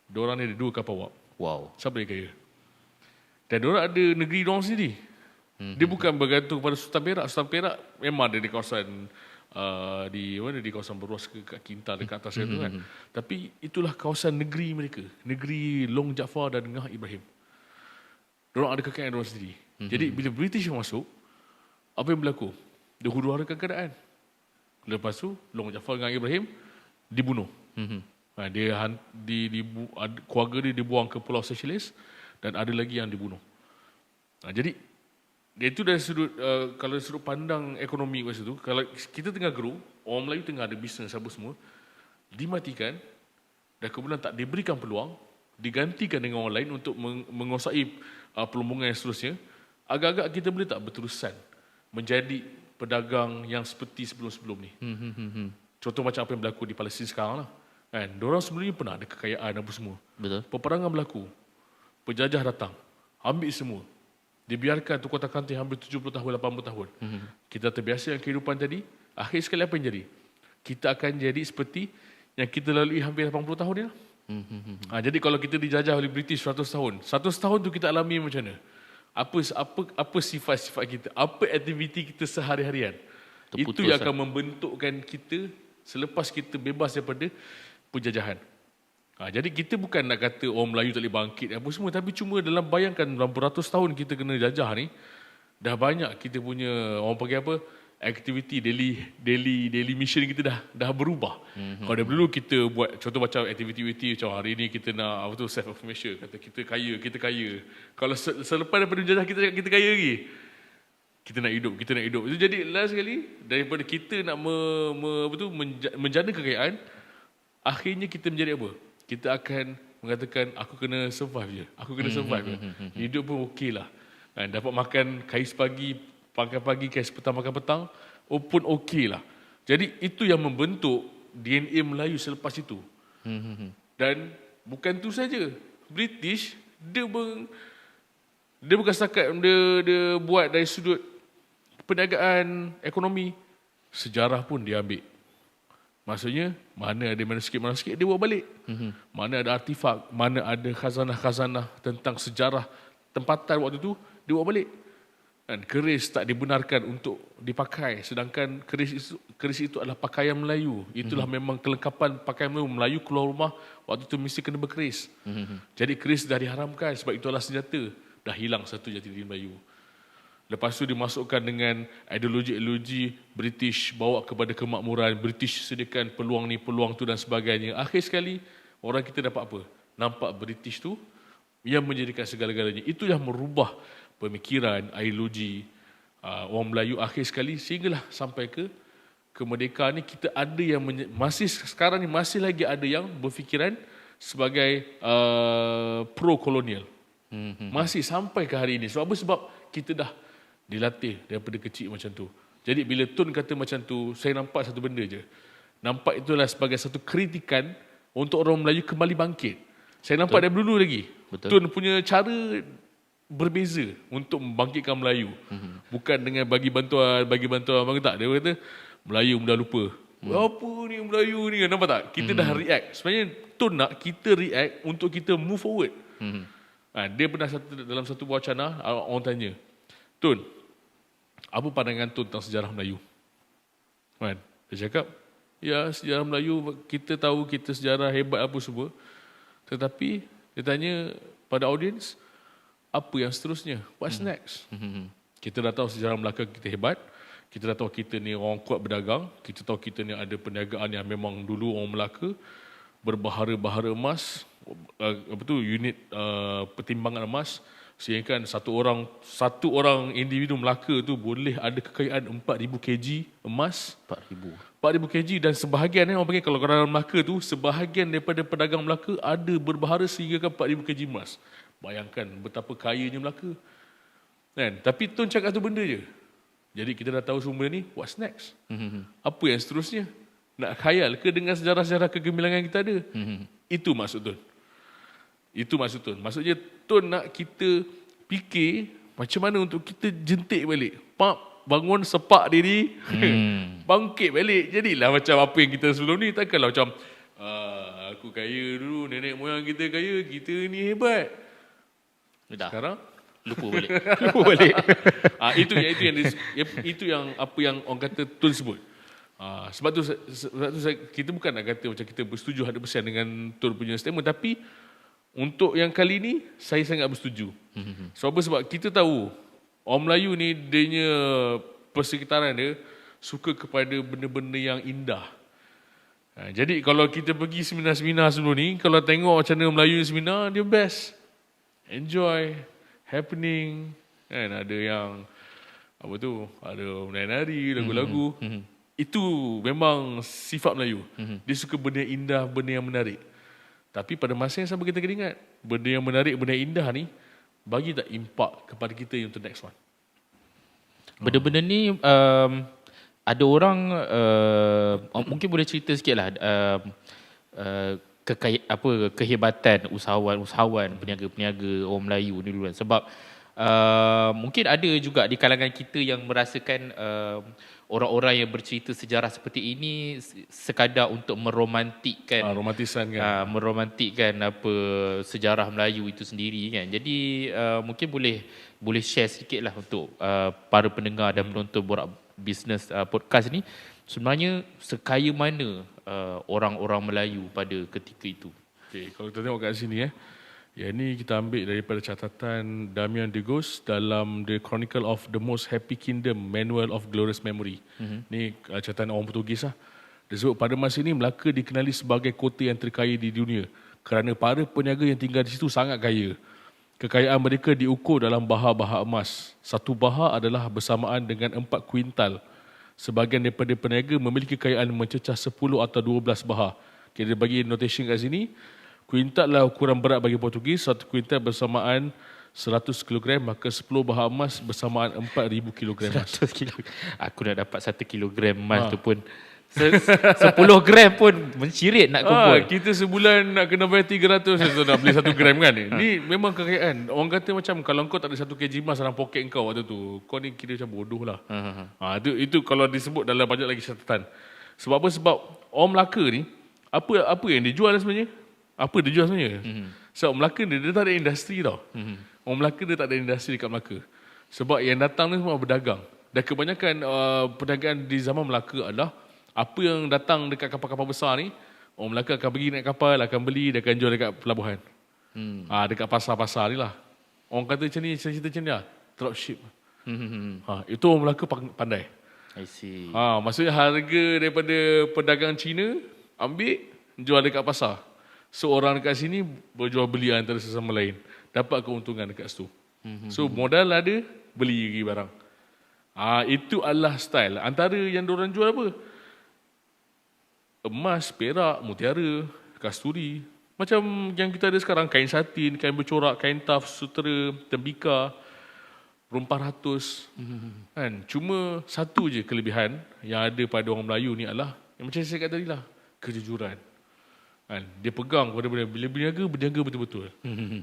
Diorang ni ada 2 kapal wap. Wow. Siapa yang kaya? Dan diorang ada negeri diorang sendiri. Dia bukan bergantung pada Sultan Perak. Sultan Perak memang ada di kawasan di kawasan Beruas ke kat Kinta dekat atas itu kan. Tapi itulah kawasan negeri mereka, negeri Long Jaafar dan Ngah Ibrahim. Diorang ada kekayaan diorang sendiri. Jadi bila British masuk, apa yang berlaku? Dia huru-harakan keadaan. Lepas tu Long Jaafar dan Ngah Ibrahim dibunuh. Keluarga dia dibuang ke Pulau Seychelles dan ada lagi yang dibunuh. Jadi itu dari sudut kalau dari sudut pandang ekonomi masa tu, kalau kita tengah grow, orang Melayu tengah ada bisnes apa semua, dimatikan dan kemudian tak diberikan peluang, digantikan dengan orang lain untuk menguasai perlombongan yang seterusnya, agak-agak kita boleh tak berterusan menjadi pedagang yang seperti sebelum-sebelum ni. Contoh macam apa yang berlaku di Palestin sekarang lah. Kan, diorang sebenarnya pernah ada kekayaan apa semua. Betul. Peperangan berlaku, penjajah datang, ambil semua. Dibiarkan tu kota kantin hampir 70 tahun, 80 tahun. Kita terbiasa dengan kehidupan tadi. Akhir sekali apa yang jadi? Kita akan jadi seperti yang kita lalui hampir 80 tahun ni lah. Jadi kalau kita dijajah oleh British 100 tahun, 100 tahun tu kita alami macam mana? Apa sifat-sifat kita? Apa aktiviti kita sehari-harian? Itu yang akan membentukkan kita selepas kita bebas daripada penjajahan. Jadi kita bukan nak kata orang Melayu tak boleh bangkit apa semua, tapi cuma dalam bayangkan dalam beratus tahun kita kena jajah ni, dah banyak kita punya orang panggil apa, aktiviti daily mission kita dah berubah. Kalau dulu kita buat contoh macam aktiviti macam hari ni kita nak self affirmation, kata kita kaya. Kalau selepas daripada jajah kita kaya lagi. Kita nak hidup. Itu jadi last sekali daripada kita nak menjana kekayaan, akhirnya kita menjadi apa? Kita akan mengatakan aku kena survive je. Hidup pun okey lah. Dapat makan kais pagi, makan pagi, kais petang, makan petang, pun okey lah. Jadi itu yang membentuk DNA Melayu selepas itu. Dan bukan tu saja. British, dia bukan setakat dia buat dari sudut perniagaan, ekonomi, sejarah pun dia ambil. Maksudnya, mana ada manuskrip dia bawa balik. Mana ada artifak, mana ada khazanah-khazanah tentang sejarah tempatan waktu tu, dia bawa balik. Dan keris tak dibenarkan untuk dipakai, sedangkan keris itu adalah pakaian Melayu. Itulah memang kelengkapan pakaian Melayu keluar rumah, waktu tu mesti kena berkeris. Jadi keris dah diharamkan sebab itu adalah senjata. Dah hilang satu jati diri Melayu. Lepas tu dimasukkan dengan ideologi British, bawa kepada kemakmuran, British sediakan peluang ni, peluang tu dan sebagainya. Akhir sekali, orang kita dapat apa? Nampak British tu yang menjadikan segala-galanya. Itu yang merubah pemikiran, ideologi orang Melayu akhir sekali, sehinggalah sampai ke kemerdekaan ni kita ada yang sekarang ni masih lagi ada yang berfikiran sebagai pro-kolonial. Masih sampai ke hari ini. Sebab apa? Sebab kita dah dilatih daripada kecil macam tu. Jadi bila Tun kata macam tu, saya nampak satu benda je. Nampak itulah sebagai satu kritikan untuk orang Melayu kembali bangkit. Saya nampak dari dulu lagi. Betul. Tun punya cara berbeza untuk membangkitkan Melayu. Bukan dengan bagi bantuan. Bagi tak. Dia kata, Melayu dah lupa. Apa ni Melayu ni? Nampak tak? Kita dah react. Sebenarnya Tun nak kita react untuk kita move forward. Dia pernah dalam satu wacana, orang tanya, Tun, apa pandangan Tun tentang sejarah Melayu? Kan? Dia cakap, ya sejarah Melayu, kita tahu kita sejarah hebat apa semua. Tetapi, dia tanya pada audiens, apa yang seterusnya? What's next? Kita dah tahu sejarah Melaka kita hebat. Kita dah tahu kita ni orang kuat berdagang. Kita tahu kita ni ada perniagaan yang memang dulu orang Melaka berbahara-bahara emas, unit pertimbangan emas, sehingga satu orang individu Melaka tu boleh ada kekayaan 4,000 kg emas. 4,000 kg, dan sebahagian orang panggil, kalau orang Melaka tu, sebahagian daripada pedagang Melaka ada berbahara sehingga 4,000 kg emas. Bayangkan betapa kayanya Melaka. Kan? Tapi Tun cakap tu benda je. Jadi kita dah tahu semua ni, what's next? Apa yang seterusnya? Nak khayal ke dengan sejarah-sejarah kegemilangan kita ada? Itu maksud Tun. Maksudnya Tun nak kita fikir macam mana untuk kita jentik balik. Bangun, sepak diri, bangkit balik. Jadilah macam apa yang kita sebelum ni. Takkanlah macam, aku kaya dulu, nenek moyang kita kaya, kita ni hebat. Sekarang lupa balik. Itu yang apa yang orang kata Tun sebut. Sebab tu kita bukan nak kata macam kita bersetuju 100% dengan Tun punya statement, tapi untuk yang kali ni saya sangat bersetuju. Sebab kita tahu orang Melayu ni, dia persekitaran dia suka kepada benda-benda yang indah. Jadi kalau kita pergi seminar-seminar sebelum ni, kalau tengok macam mana Melayu seminar, dia best. Enjoy, happening, kan? Ada yang ada menari-nari, lagu-lagu. Itu memang sifat Melayu. Dia suka benda yang indah, benda yang menarik. Tapi pada masa yang sama kita kena ingat, benda yang menarik, benda yang indah ni bagi tak impact kepada kita untuk next one. Benda-benda ni ada orang mungkin boleh cerita sikitlah kehebatan usahawan, peniaga-peniaga orang Melayu ni dulu kan. Sebab mungkin ada juga di kalangan kita yang merasakan orang-orang yang bercerita sejarah seperti ini sekadar untuk meromantikkan sejarah Melayu itu sendiri kan. Jadi mungkin boleh share sikitlah untuk para pendengar dan penonton Borak Bisnes podcast ni, sebenarnya sekaya mana orang-orang Melayu pada ketika itu. Okay, kalau kita tengok kat sini yang ni kita ambil daripada catatan Damian de Goes dalam The Chronicle of the Most Happy Kingdom, Manual of Glorious Memory. Ni catatan orang Portugis lah. Dia sebut pada masa ini Melaka dikenali sebagai kota yang terkaya di dunia kerana para peniaga yang tinggal di situ sangat kaya. Kekayaan mereka diukur dalam baha-baha emas. Satu baha adalah bersamaan dengan 4 kuintal. Sebahagian daripada peniaga memiliki kekayaan mencecah 10 atau 12 baha. Kita bagi notation kat sini. Kuintal lah ukuran berat bagi Portugis. 1 kuintal bersamaan 100 kg, maka 10 baha emas bersamaan 4,000 kg emas. 100 kg. Aku nak dapat 1 kg emas tu pun 10 gram pun mencirit nak kumpul. Kita sebulan nak kena bayar 300 nak beli 1 gram kan. Ni memang kekayaan. Orang kata macam kalau kau tak ada 1 kg emas dalam poket kau waktu tu, kau ni kira macam bodoh lah. Itu kalau disebut dalam banyak lagi catatan. Sebab apa? Sebab orang Melaka ni, apa yang dia jual sebenarnya? Apa dia jual sebenarnya? Sebab Melaka dia tak ada industri tau. Orang Melaka dia tak ada industri dekat Melaka. Sebab yang datang ni semua berdagang. Dan kebanyakan perdagangan di zaman Melaka adalah apa yang datang dekat kapal-kapal besar ni, orang Melaka akan pergi naik kapal, akan beli, dia akan jual dekat pelabuhan. Dekat pasar-pasar ni lah. Orang kata macam ni, cerita macam ni lah. Dropship. Itu orang Melaka pandai. I see. Maksudnya harga daripada pedagang Cina, ambil, jual dekat pasar. So orang dekat sini berjual beli antara sesama lain. Dapat keuntungan dekat situ. So modal ada, beli lagi barang. Itu adalah style. Antara yang diorang jual apa? Emas, perak, mutiara, kasturi. Macam yang kita ada sekarang, kain satin, kain bercorak, kain taf, sutera, tembikar, rumpah ratus. Kan? Cuma satu je kelebihan yang ada pada orang Melayu ni adalah, yang macam saya cakap tadi lah, kejujuran. Kan? Dia pegang pada benda, bila berniaga betul-betul.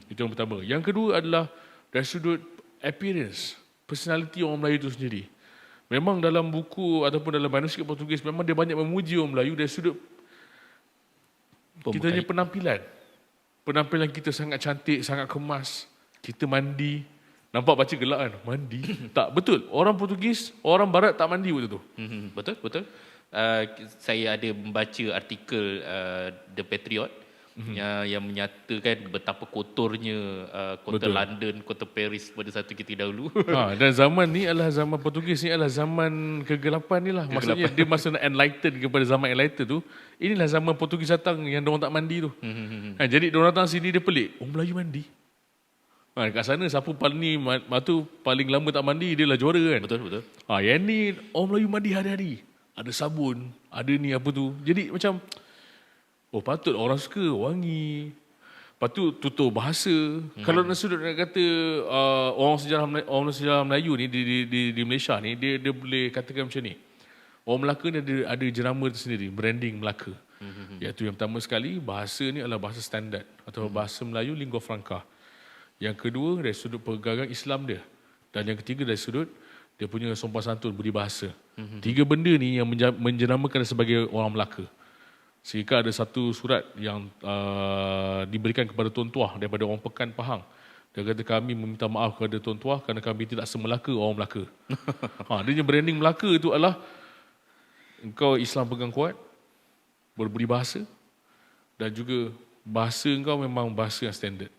Itu yang pertama. Yang kedua adalah dari sudut appearance, personality orang Melayu itu sendiri. Memang dalam buku ataupun dalam manuskrip Portugis, memang dia banyak memuji orang Melayu dari sudut kita punya penampilan. Penampilan kita sangat cantik, sangat kemas. Kita mandi. Nampak baca gelak kan? Mandi? Tak, betul. Orang Portugis, orang Barat tak mandi waktu tu. Betul. Saya ada membaca artikel The Patriot yang menyatakan betapa kotornya kota Betul. London, kota Paris pada satu ketika dahulu. Dan zaman ni adalah zaman Portugis ni adalah zaman kegelapan ni lah. Maksudnya dia masa nak enlighten kepada zaman enlighten tu, inilah zaman Portugis datang yang diorang tak mandi tu. Jadi diorang datang sini dia pelik, orang Melayu mandi. Kat sana siapa paling lama tak mandi, dia lah juara kan. Betul. Yang ni orang Melayu mandi hari-hari. Ada sabun, ada ni apa tu. Jadi macam, patut orang suka, wangi. Lepas tu tutur bahasa. Kalau nak sudut nak kata orang sejarah Melayu ni di Malaysia ni, dia boleh katakan macam ni. Orang Melaka ni ada jenama tersendiri, branding Melaka. Iaitu yang pertama sekali, bahasa ni adalah bahasa standard atau bahasa Melayu lingua franca. Yang kedua dari sudut pegangan Islam dia. Dan yang ketiga dari sudut dia punya sopan santun, budi bahasa. Tiga benda ni yang menjenamakan sebagai orang Melaka. Sehingga ada satu surat yang diberikan kepada Tuan Tuah daripada orang Pekan Pahang. Dia kata kami meminta maaf kepada Tuan Tuah kerana kami tidak semelaka orang Melaka. Dia punya branding Melaka itu adalah engkau Islam pegang kuat, berbudi bahasa, dan juga bahasa engkau memang bahasa yang standard.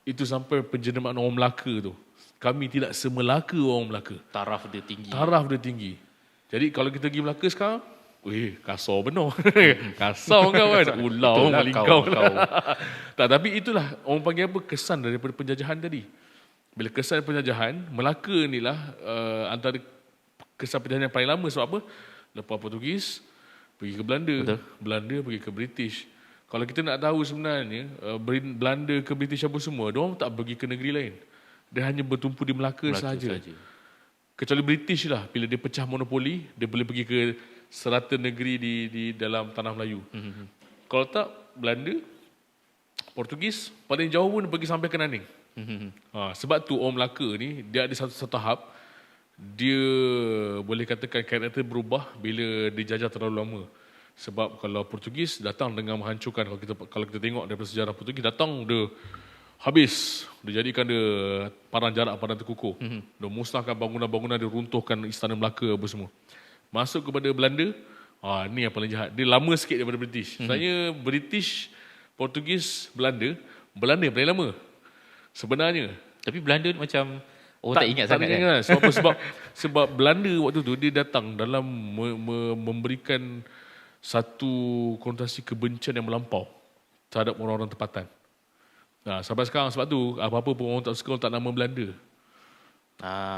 Itu sampai penjenamaan orang Melaka tu. Kami tidak semelaka orang Melaka. Taraf dia tinggi. Jadi kalau kita pergi Melaka sekarang, kasar benar. Kasar kau kan. Ulau melingkau. Tak, tapi itulah orang panggil apa, kesan daripada penjajahan tadi. Bila kesan penjajahan, Melaka ni lah antara kesan penjajahan yang paling lama. Sebab apa? Lepas Portugis pergi ke Belanda. Betul. Belanda pergi ke British. Kalau kita nak tahu sebenarnya Belanda ke British apa semua, diorang tak pergi ke negeri lain. Dia hanya bertumpu di Melaka sahaja. Kecuali British lah, bila dia pecah monopoli, dia boleh pergi ke serata negeri di dalam tanah Melayu. Kalau tak, Belanda, Portugis, paling jauh pun pergi sampai ke Nanning. Sebab tu orang Melaka ni, dia ada satu tahap, dia boleh katakan karakter berubah bila dijajah terlalu lama. Sebab kalau Portugis datang dengan menghancurkan, kalau kita tengok daripada sejarah Portugis, datang dia habis, dia jadikan dia parang jarak, parang terkukuh. Dia musnahkan bangunan-bangunan, dia runtuhkan istana Melaka apa semua. Masuk kepada Belanda, ni yang paling jahat. Dia lama sikit daripada British. Saya British, Portugis, Belanda yang paling lama sebenarnya. Tapi Belanda macam tak ingat sangat kan? Sebab Belanda waktu tu dia datang dalam memberikan satu konotasi kebencian yang melampau terhadap orang-orang tempatan. Sampai sekarang sebab tu apa-apa pun orang tak suka, orang tak nama Belanda.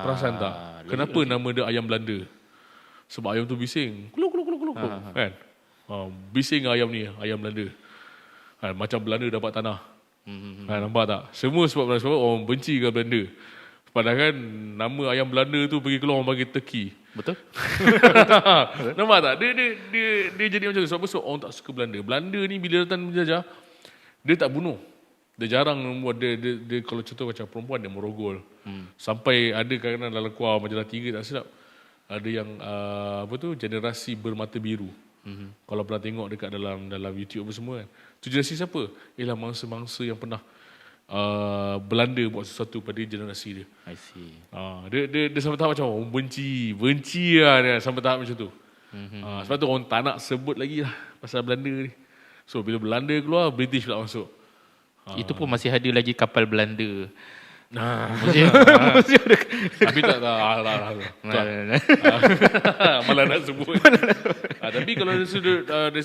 Perasan tak? Kenapa nama dia ayam Belanda? Sebab ayam tu bising. Kuluk. Kan? Bising ayam ni, ayam Belanda. Macam Belanda dapat tanah. Nampak tak? Semua sebab orang benci ke Belanda. Padahal kan nama ayam Belanda tu pergi keluar orang bagi Turki. Betul? Nampak tak? Dia jadi macam tu. Sebab orang tak suka Belanda. Belanda ni bila datang menjajah, dia tak bunuh. Dia jarang buat. Dia kalau contoh macam perempuan, dia merogol. Sampai ada kadang-kadang dalam kuah majalah 3 tak silap, ada yang generasi bermata biru. Kalau pernah tengok dekat dalam YouTube apa semua kan. Tu generasi siapa? Ialah mangsa-mangsa yang pernah Belanda buat sesuatu pada generasi dia. I see. Dia sampai tahap macam orang benci lah dia, sampai tahap macam tu. Sebab tu orang tak nak sebut lagi lah pasal Belanda ni. So bila Belanda keluar, British pula masuk. Itu pun masih ada lagi kapal Belanda. Masih ada. Tapi tak malah nak sebut. Tapi kalau dari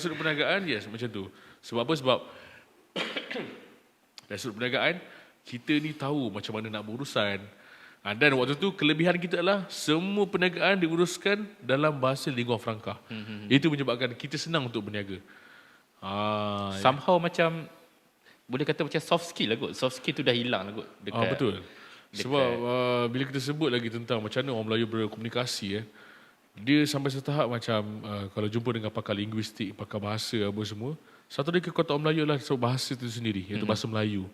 sudut perniagaan, yes, macam tu. Sebab apa? Sebab dari sudut perniagaan, kita ni tahu macam mana nak berurusan. Dan waktu tu kelebihan kita adalah semua perniagaan diuruskan dalam bahasa lingua franca. Itu menyebabkan kita senang untuk berniaga. Somehow macam boleh kata macam soft skill lah kot. Soft skill tu dah hilang lah kot dekat. Betul. Sebab bila kita sebut lagi tentang macam mana orang Melayu berkomunikasi, dia sampai setahap macam kalau jumpa dengan pakar linguistik, pakar bahasa apa semua, satu dari kekuatan orang Melayu adalah bahasa itu sendiri, iaitu bahasa Melayu.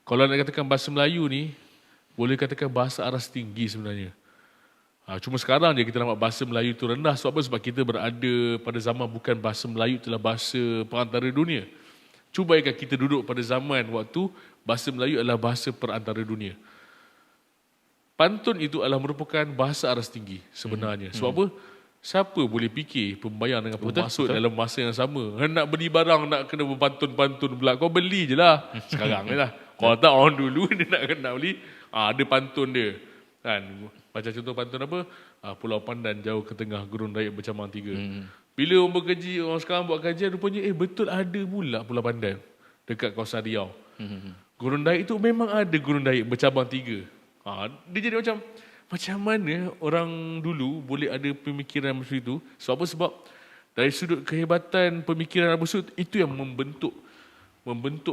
Kalau nak katakan bahasa Melayu ni, boleh katakan bahasa aras tinggi sebenarnya. Cuma sekarang je kita nampak bahasa Melayu itu rendah. Sebab apa? Sebab kita berada pada zaman bukan bahasa Melayu itulah bahasa perantara dunia. Cuba bayangkan kita duduk pada zaman waktu bahasa Melayu adalah bahasa perantara dunia. Pantun itu adalah merupakan bahasa aras tinggi sebenarnya. Sebab apa? Siapa boleh fikir pembayang dengan pemasuk dalam masa yang sama? Nak beli barang nak kena berpantun-pantun pula. Kau beli je lah. Sekarang ni lah. Kalau tak orang dulu dia nak beli, ada pantun dia. Kan? Macam contoh pantun apa? Pulau Pandan jauh ke tengah, gurun raya bercabang 3. Bila orang bekerja, orang sekarang buat kajian, rupanya betul ada pula Pulau Pandan dekat kawasan Riau. Gurun Daik itu memang ada gurun Daik bercabang 3. Dia jadi macam mana orang dulu boleh ada pemikiran macam itu? Sebab apa? Sebab dari sudut kehebatan pemikiran tersebut, itu yang membentuk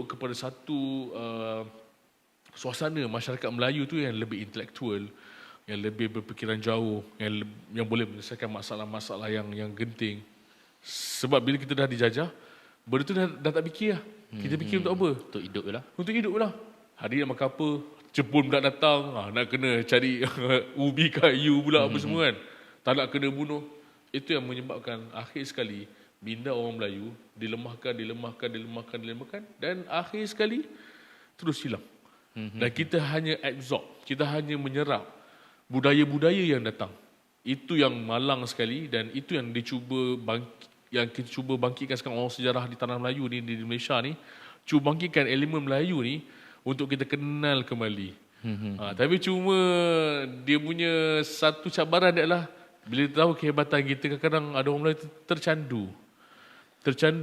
kepada satu suasana masyarakat Melayu tu yang lebih intelektual, yang lebih berfikiran jauh, yang boleh menyelesaikan masalah-masalah yang genting. Sebab bila kita dah dijajah, benda tu dah tak fikir lah. Kita fikir untuk apa? Untuk hidup je lah. Untuk hidup lah. Hari nak makan apa? Jepun pula datang, nak kena cari ubi kayu pula apa semua kan. Tak nak kena bunuh. Itu yang menyebabkan akhir sekali minda orang Melayu dilemahkan dan akhir sekali terus hilang. Dan kita hanya absorb, kita hanya menyerap budaya-budaya yang datang. Itu yang malang sekali dan itu yang kita cuba bangkitkan sekarang orang sejarah di tanah Melayu ni, di Malaysia ni, cuba bangkitkan elemen Melayu ni untuk kita kenal kembali. Tapi cuma dia punya satu cabaran adalah bila tahu kehebatan kita, kadang-kadang ada orang Melayu tercandu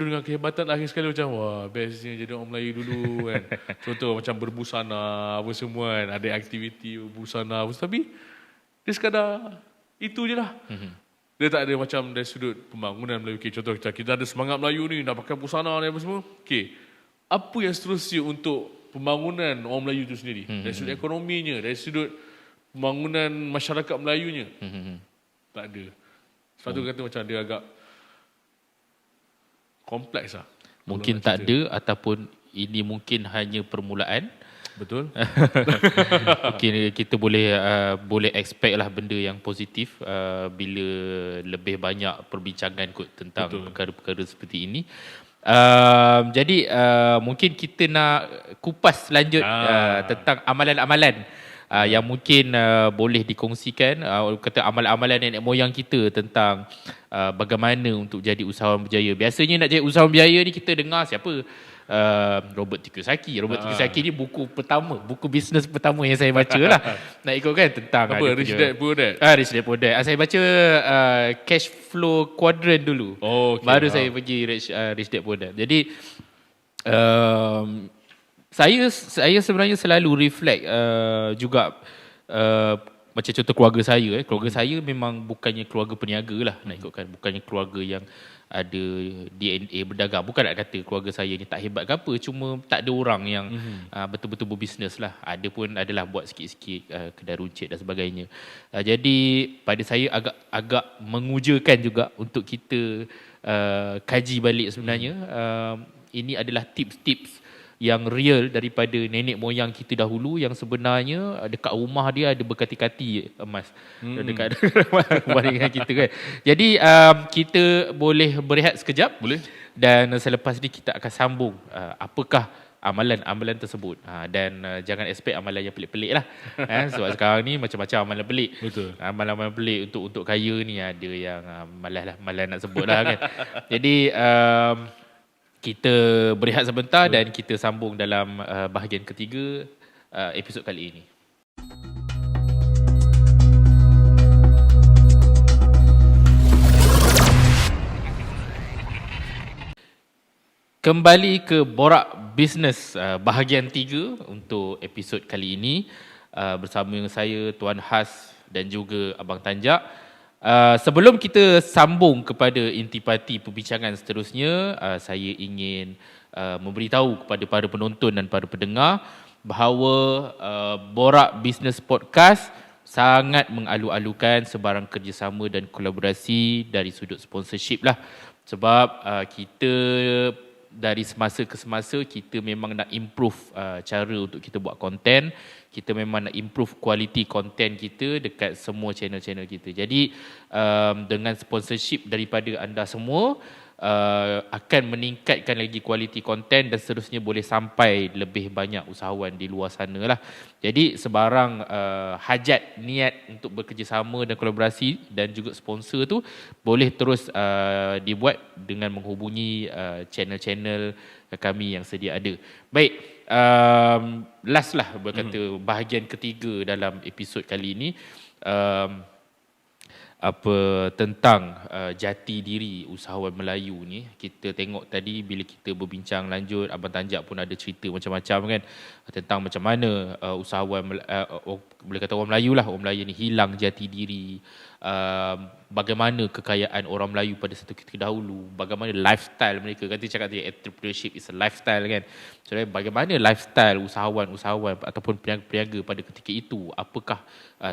dengan kehebatan, akhir sekali macam wah bestnya jadi orang Melayu dulu kan. Contoh macam berbusana apa semua kan, ada aktiviti berbusana tapi dia sekadar itu je lah. Dia tak ada macam dari sudut pembangunan Melayu. Contoh kita ada semangat Melayu ni nak pakai busana ni apa semua. Apa yang seterusnya untuk pembangunan orang Melayu itu sendiri? Dari sudut ekonominya, dari sudut pembangunan masyarakat Melayunya. Tak ada. Sebab tu kata macam dia agak kompleks lah. Mungkin tak ada ataupun ini mungkin hanya permulaan. Betul. Mungkin kita boleh expect lah benda yang positif bila lebih banyak perbincangan kot tentang perkara-perkara seperti ini. Jadi mungkin kita nak kupas lanjut tentang amalan-amalan yang mungkin boleh dikongsikan, kata amalan-amalan nenek moyang kita tentang bagaimana untuk jadi usahawan berjaya. Biasanya nak jadi usahawan berjaya ni kita dengar siapa? Robert Kiyosaki. Robert Kiyosaki ni buku bisnes pertama yang saya baca lah. Nak ikutkan tentang apa? Rich Dad Poor Dad. Rich Dad Poor Dad. Saya baca Cash Flow Quadrant dulu. Baru saya pergi Rich Dad Poor Dad. Jadi saya sebenarnya selalu reflect juga macam contoh keluarga saya. Keluarga saya memang bukannya keluarga peniaga lah, nak ikutkan. Bukannya keluarga yang ada DNA berdagang. Bukan nak kata keluarga saya ni tak hebat ke apa, cuma tak ada orang yang betul-betul berbisnes lah. Ada pun adalah buat sikit-sikit kedai runcit dan sebagainya. Jadi pada saya agak mengujakan juga untuk kita kaji balik sebenarnya. Ini adalah tips-tips yang real daripada nenek moyang kita dahulu, yang sebenarnya dekat rumah dia ada berkati-kati emas dekat rumah dengan kita kan. Jadi kita boleh berehat sekejap. Boleh. Dan selepas ni kita akan sambung apakah amalan-amalan tersebut. Dan jangan expect amalan yang pelik-pelik lah. Sebab sekarang ni macam-macam amalan pelik. Betul. Amalan-amalan pelik untuk kaya ni ada yang malas nak sebut lah kan. Jadi kita berehat sebentar dan kita sambung dalam bahagian ketiga episod kali ini. Kembali ke Borak Bisnes bahagian 3 untuk episod kali ini bersama saya Tuan Has dan juga Abang Tanjak. Sebelum kita sambung kepada intipati perbincangan seterusnya, saya ingin memberitahu kepada para penonton dan para pendengar bahawa Borak Business Podcast sangat mengalu-alukan sebarang kerjasama dan kolaborasi dari sudut sponsorship lah. Sebab kita dari semasa ke semasa kita memang nak improve cara untuk kita buat konten. Kita memang nak improve kualiti konten kita dekat semua channel-channel kita. Jadi dengan sponsorship daripada anda semua akan meningkatkan lagi kualiti konten dan seterusnya boleh sampai lebih banyak usahawan di luar sana lah. Jadi sebarang hajat, niat untuk bekerjasama dan kolaborasi dan juga sponsor tu boleh terus dibuat dengan menghubungi channel-channel kami yang sedia ada. Baik, last lah berkata bahagian ketiga dalam episod kali ini. Tentang jati diri usahawan Melayu ni. Kita tengok tadi bila kita berbincang lanjut, Abang Tanjak pun ada cerita macam-macam kan tentang macam mana usahawan boleh kata orang Melayu lah, orang Melayu ni hilang jati diri, bagaimana kekayaan orang Melayu pada satu ketika dahulu, bagaimana lifestyle mereka. Kata cakap tadi entrepreneurship is a lifestyle kan. So bagaimana lifestyle usahawan ataupun peniaga-peniaga pada ketika itu, apakah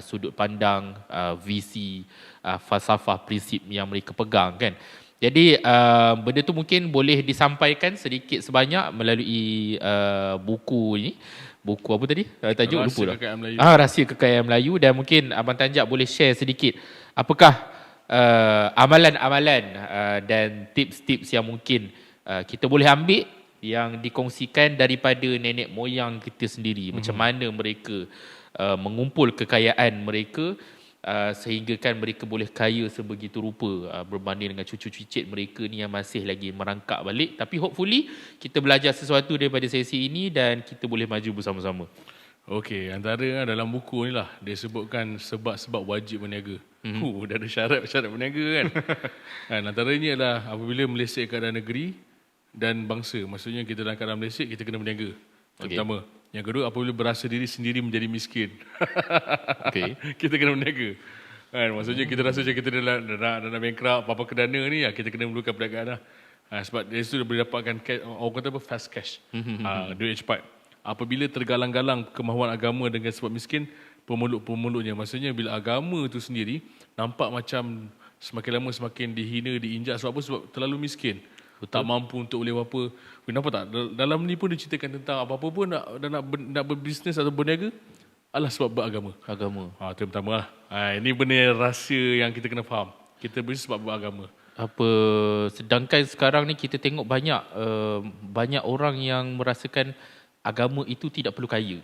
sudut pandang visi, falsafah, prinsip yang mereka pegang kan. Jadi benda tu mungkin boleh disampaikan sedikit sebanyak melalui buku ni. Buku apa tadi? Tajuk lupa dah. Rahsia Kekayaan Melayu. Dan mungkin Abang Tanjak boleh share sedikit apakah amalan-amalan dan tips-tips yang mungkin kita boleh ambil yang dikongsikan daripada nenek moyang kita sendiri. Macam mana mereka mengumpul kekayaan mereka sehingga kan mereka boleh kaya sebegitu rupa berbanding dengan cucu-cicit mereka ni yang masih lagi merangkak balik. Tapi hopefully kita belajar sesuatu daripada sesi ini dan kita boleh maju bersama-sama. Okey, antara dalam buku ni lah dia sebutkan sebab-sebab wajib berniaga. Dah ada syarat-syarat berniaga kan. Antaranya adalah apabila melesek keadaan negeri dan bangsa. Maksudnya kita dalam keadaan melesek, kita kena berniaga. Pertama. Yang kedua, apabila berasa diri sendiri menjadi miskin. Kita kena berniaga. Kan, maksudnya kita rasa macam kita dah bankrupt, apa-apa kedana ni, kita kena memerlukan perniagaan lah. Sebab dari situ boleh dapatkan cash, orang kata apa, fast cash. Duit cepat. Apabila tergalang-galang kemahuan agama dengan sebab miskin, pemeluk-pemeluknya. Maksudnya bila agama tu sendiri nampak macam semakin lama semakin dihina, diinjak. Sebab apa? Sebab terlalu miskin. Tak mampu untuk boleh apa-apa. Kenapa tak? Dalam ni pun diceritakan tentang apa-apa pun nak berbisnes atau berniaga adalah sebab beragama. Itu yang pertama lah. Ini benda rahsia yang kita kena faham. Kita berbisnes sebab beragama. Sedangkan sekarang ni kita tengok banyak orang yang merasakan agama itu tidak perlu kaya.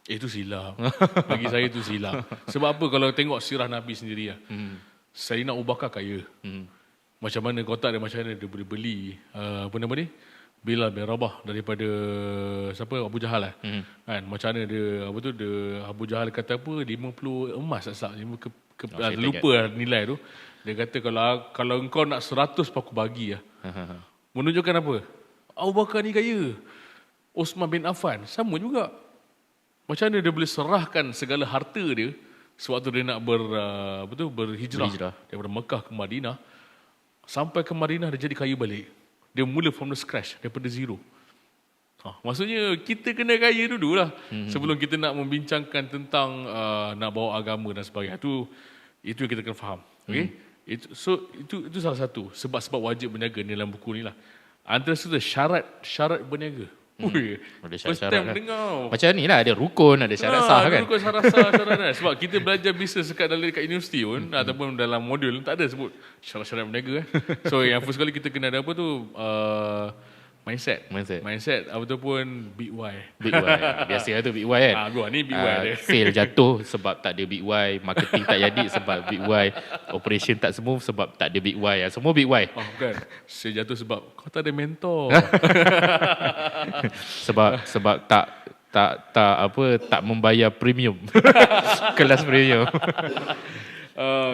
Itu silap. Bagi saya itu silap. Sebab apa? Kalau tengok sirah Nabi sendiri Sayyidina Abu Bakar kaya. Macam mana kotak dia, macam mana dia boleh beli apa nama ni, Bilal bin Rabah daripada siapa, Abu Jahal lah. Kan, macam mana dia Abu Jahal kata apa 50 emas asal lupa lah nilai tu. Dia kata kalau engkau nak 100 aku bagi lah. Menunjukkan apa? Abu Bakar ni kaya. Osman bin Affan sama juga. Macam mana dia boleh serahkan segala harta dia sewaktu dia nak berhijrah daripada Mekah ke Madinah. Sampai ke Madinah dia jadi kaya balik. Dia mula from the scratch, daripada zero. Maksudnya kita kena kaya dulu lah. Sebelum kita nak membincangkan tentang nak bawa agama dan sebagainya. Itu yang kita kena faham. Okay? Itu salah satu sebab-sebab wajib berniaga dalam buku ni lah. Antara itu syarat berniaga. Ada syarat-syarat lah. Macam ni lah, ada rukun, ada syarat sah kan. Rukun syarat sah. Sebab kita belajar bisnes dekat universiti pun ataupun dalam modul tak ada sebut syarat-syarat berniaga. So yang first kali kita kena ada apa tu, mindset ataupun big why. Biasa lah tu big why kan. Ni big why dia. Sale jatuh sebab tak ada big why, marketing tak jadi sebab big why, operation tak smooth sebab tak ada big why. Semua big why. Bukan. Sale jatuh sebab kau tak ada mentor. sebab tak membayar premium. Kelas premium.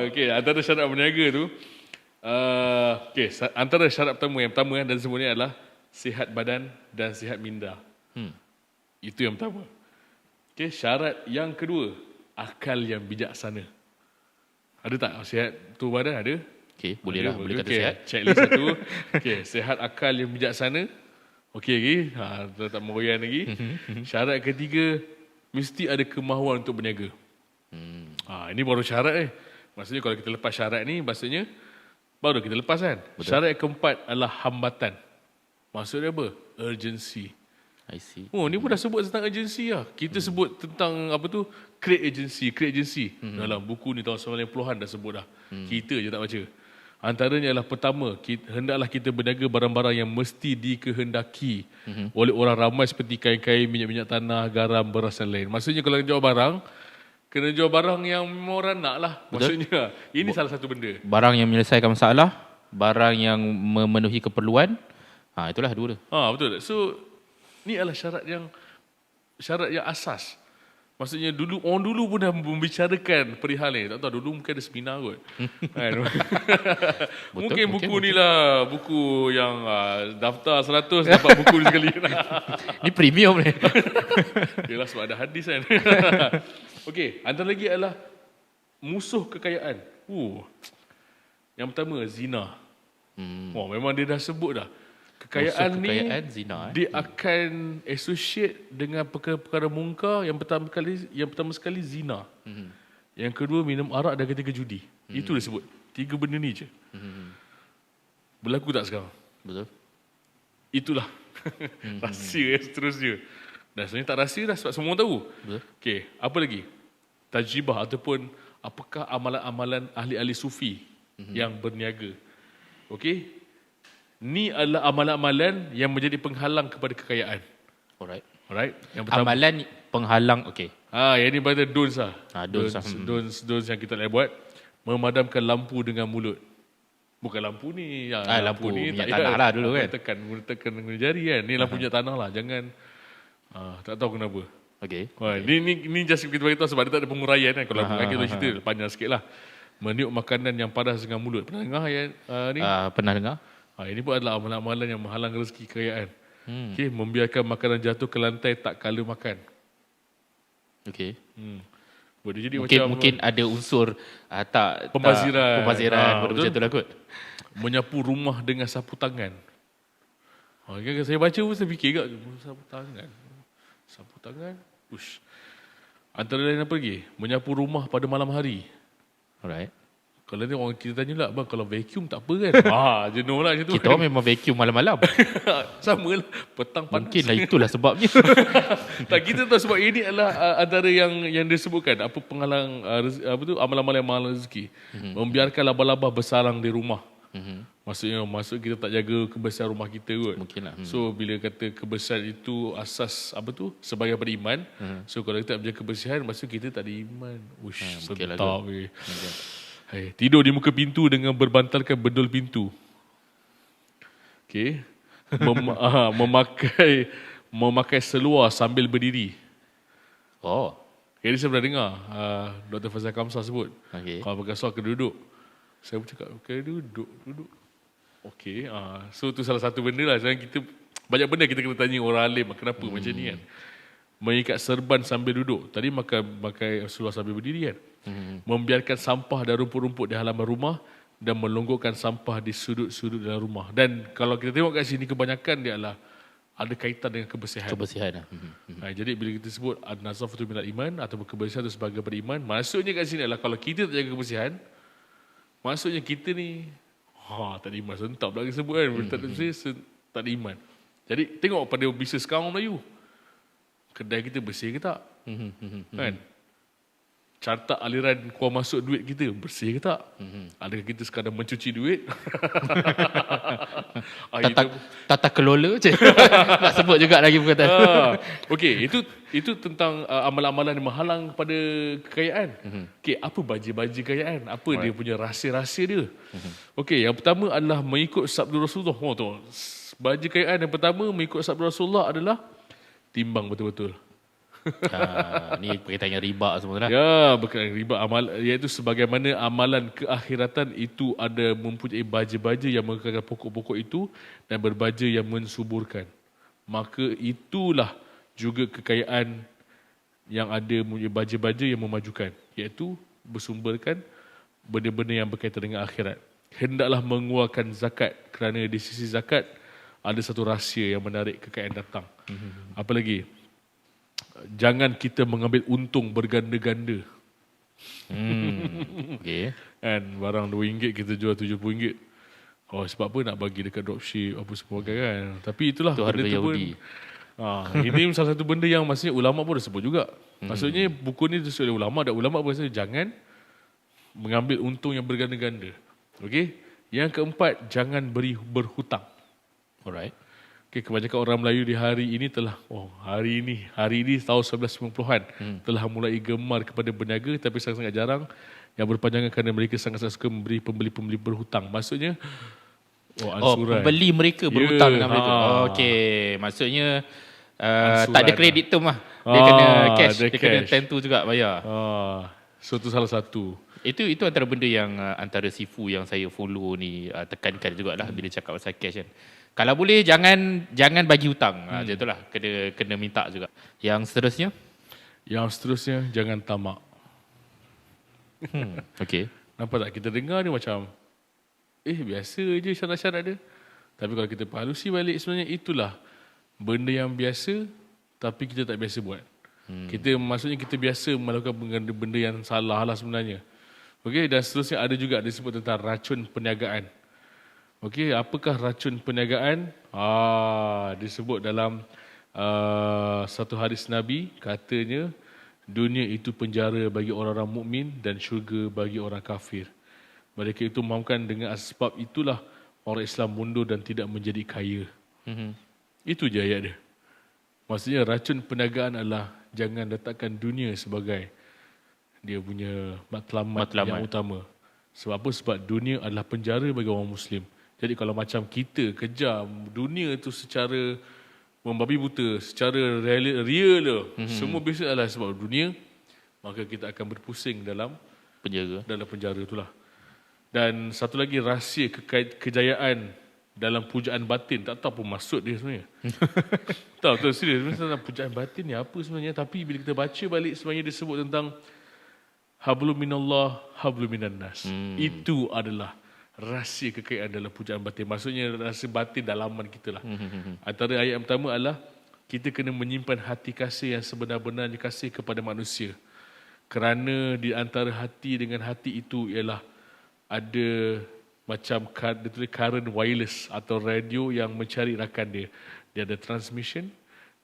Okey, antara syarat berniaga tu antara syarat yang pertama dan semuanya adalah sihat badan dan sihat minda. Itu yang pertama. Syarat yang kedua, akal yang bijaksana. Ada tak sihat tu badan? Ada? Okey, boleh lah. Boleh kata Okey, sihat. checklist satu. Okey, sihat akal yang bijaksana. Okey lagi. Tak meroyan lagi. Syarat ketiga, mesti ada kemahuan untuk berniaga. Ini baru syarat Maksudnya kalau kita lepas syarat ni, maksudnya baru kita lepas kan. Betul. Syarat yang keempat adalah hambatan. Maksudnya apa? Urgency. I see. Ni pun dah sebut tentang urgency lah. Kita sebut tentang apa tu? Create agency. Dalam buku ni tahun 90-an dah sebut dah. Kita je tak baca. Antaranya adalah pertama, hendaklah kita berniaga barang-barang yang mesti dikehendaki oleh orang ramai seperti kain-kain, minyak-minyak tanah, garam, beras dan lain. Maksudnya kalau jual barang, kena jual barang yang orang nak lah. Maksudnya, ini salah satu benda. Barang yang menyelesaikan masalah, barang yang memenuhi keperluan. Itulah dua tu. Betul. So, ni adalah syarat yang asas. Maksudnya orang dulu pun dah membicarakan perihal ni. Tak tahu, dulu mungkin ada seminar kot. Kan? mungkin buku ni lah, buku yang daftar 100 dapat buku ni sekali. Ni premium ni. Yelah sebab ada hadis kan. Okey, antara lagi adalah musuh kekayaan. Yang pertama, zina. Memang dia dah sebut dah. Kekayaan ni zina, dia akan associate dengan perkara-perkara mungkar. Yang pertama sekali zina. Yang kedua minum arak dan ketiga judi. Itu dia sebut. 3 benda ni je. Berlaku tak sekarang? Betul. Itulah rahsia seterusnya. Dan sebenarnya tak rahsia dah sebab semua orang tahu. Betul. Okey, apa lagi? Tajribah ataupun apakah amalan-amalan ahli-ahli sufi yang berniaga. Okey? Ni adalah amalan-amalan yang menjadi penghalang kepada kekayaan. Alright. Yang pertama, Amalan penghalang, okey. yang ni pada don'ts lah. Don'ts. Yang kita boleh buat. Memadamkan lampu dengan mulut. Bukan lampu ni. Lampu minyak tanah lah dulu kan. Tekan dengan jari kan. Ni lampu minyak tanah lah. Jangan, tak tahu kenapa. Okey. Ni just kita beritahu sebab dia tak ada penguraian kan. Kalau kita cerita panjang sikit lah. Meniup makanan yang padas dengan mulut. Pernah dengar yang ni? Pernah dengar? Ini pun adalah amalan-amalan yang menghalang rezeki kekayaan. Okay, membiarkan makanan jatuh ke lantai tak kala makan. Okey. Boleh jadi Mungkin ada unsur pembaziran. Macam tu lah kot. Menyapu rumah dengan sapu tangan. Saya baca pun saya fikir kat sapu tangan. Ush. Antara lain apa lagi? Menyapu rumah pada malam hari. Alright. Kalau ni orang kita tanya lah, bang kalau vacuum tak apa kan? Jenuh lah macam tu. Kita orang memang vacuum malam-malam. Sama lah, petang panas. Mungkinlah itulah sebabnya. Tak, kita tahu sebab ini adalah antara yang disebutkan apa penghalang amalan-amalan yang menghalang rezeki. Membiarkan laba-laba bersarang di rumah. Maksudnya kita tak jaga kebersihan rumah kita kot. Mungkinlah. So bila kata kebersihan itu asas sebagai beriman. So kalau kita tak menjaga kebersihan, maksud kita tak ada iman. Sedap weh. Tidur di muka pintu dengan berbantalkan bedul pintu. Okey. Memakai seluar sambil berdiri. Ini saya pernah dengar Dr. Fazal Kamsah sebut. Kalau pakai seluar kena duduk. Saya pun cakap, duduk. Okey. So tu salah satu benda lah. Sekarang kita banyak benda kita kena tanya orang alim kenapa macam ni kan. Mengikat serban sambil duduk. Tadi pakai seluar sambil berdiri kan. Membiarkan sampah dan rumput-rumput di halaman rumah dan melonggokkan sampah di sudut-sudut dalam rumah. Dan kalau kita tengok kat sini kebanyakan dia adalah ada kaitan dengan kebersihan. Jadi bila kita sebut an-nazafatu minal iman atau kebersihan itu sebagai beriman, maksudnya kat sini adalah kalau kita tak jaga kebersihan, maksudnya kita ni tak ada iman. Sentap lagi sebut kan. Tak ada iman. Jadi tengok pada bisnes sekarang Melayu. Kedai kita bersih ke tak? Kan? Carta aliran keluar masuk duit kita bersih ke tak? Adakah kita sekadar mencuci duit? Tata kelola je. Nak sebut juga lagi perkataan. Okey, itu tentang amalan-amalan yang menghalang pada kekayaan. Okey, apa baji-baji kekayaan? Apa dia punya rahsia-rahsia dia? Okey, yang pertama adalah mengikut sabda Rasulullah. Baji kekayaan yang pertama mengikut sabda Rasulullah adalah timbang betul-betul. Ni berkaitan dengan riba semua lah. Ya, berkaitan dengan riba. Iaitu sebagaimana amalan keakhiratan itu ada mempunyai baja-baja yang mengekalkan pokok-pokok itu dan berbaja yang mensuburkan. Maka itulah juga kekayaan yang ada mempunyai baja-baja yang memajukan. Iaitu bersumberkan benda-benda yang berkaitan dengan akhirat. Hendaklah mengeluarkan zakat kerana di sisi zakat ada satu rahsia yang menarik kekayaan datang. Apa lagi? Jangan kita mengambil untung berganda-ganda. Okay. Kan barang RM2 kita jual RM70. Oh, sebab apa nak bagi dekat dropship apa semua kan. Tapi itulah Itu harga benda tu pun. Yahudi. Ini salah satu benda yang maksudnya ulama pun dah sebut juga. Maksudnya buku ni disusun oleh ulama dan ulama pun rasa jangan mengambil untung yang berganda-ganda. Okey. Yang keempat, jangan berhutang. Alright. Okay, kebanyakan orang Melayu di hari ini hari ini tahun 1990-an telah mulai gemar kepada berniaga, tapi sangat-sangat jarang yang berpanjangan kerana mereka sangat-sangat suka memberi pembeli-pembeli berhutang. Maksudnya ansuran. Pembeli mereka berhutang dengan mereka. Okey, maksudnya tak ada kredit term lah. Dia kena cash, dia kena tentu juga bayar. So itu salah satu. Itu antara benda yang antara sifu yang saya follow ni tekankan jugalah bila cakap pasal cash kan. Kalau boleh jangan bagi hutang. Macam itulah kena minta juga. Yang seterusnya? Yang seterusnya jangan tamak. Okey. Nampak tak kita dengar ni macam biasa je syarat-syarat dia. Tapi kalau kita palusi balik sebenarnya itulah benda yang biasa tapi kita tak biasa buat. Maksudnya kita biasa melakukan benda yang salah lah sebenarnya. Okey, dan seterusnya ada juga disebut tentang racun perniagaan. Okey, apakah racun perniagaan? Disebut dalam satu hadis Nabi, katanya dunia itu penjara bagi orang-orang mukmin dan syurga bagi orang kafir. Mereka itu mahukan dengan sebab itulah orang Islam mundur dan tidak menjadi kaya. Itu je ayat dia. Maksudnya racun perniagaan adalah jangan letakkan dunia sebagai dia punya matlamat yang utama. Sebab apa? Sebab dunia adalah penjara bagi orang Muslim. Jadi kalau macam kita kejar dunia tu secara membabi buta, secara real semua bisnes adalah sebab dunia, maka kita akan berpusing dalam penjara itulah. Dan satu lagi rahsia kejayaan dalam pujaan batin. Tak tahu apa maksud dia sebenarnya. Tahu serius sebenarnya pujaan batin ni apa sebenarnya, tapi bila kita baca balik sebenarnya dia sebut tentang hablum minallah hablum minannas. Itu adalah rahsia kekayaan dalam pujaan batin. Maksudnya rahsia batin dalaman kita lah. Antara ayat yang pertama adalah kita kena menyimpan hati kasih yang sebenar-benarnya kasih kepada manusia. Kerana di antara hati dengan hati itu ialah ada macam dia tulis current wireless atau radio yang mencari rakan dia. Dia ada transmission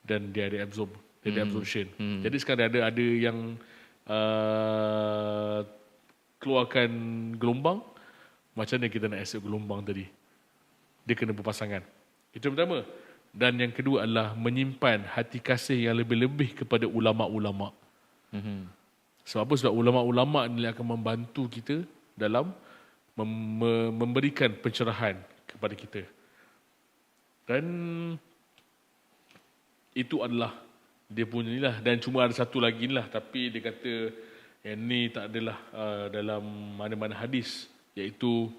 dan dia ada absorption. Jadi sekarang ada yang keluarkan gelombang. Macam mana kita nak accept gelombang tadi? Dia kena berpasangan. Itu yang pertama. Dan yang kedua adalah menyimpan hati kasih yang lebih-lebih kepada ulama'-ulama'. Sebab apa? Sebab ulama'-ulama' ni akan membantu kita dalam memberikan pencerahan kepada kita. Dan itu adalah dia punya ni lah. Dan cuma ada satu lagi lah, tapi dia kata yang ni tak adalah dalam mana-mana hadis, iaitu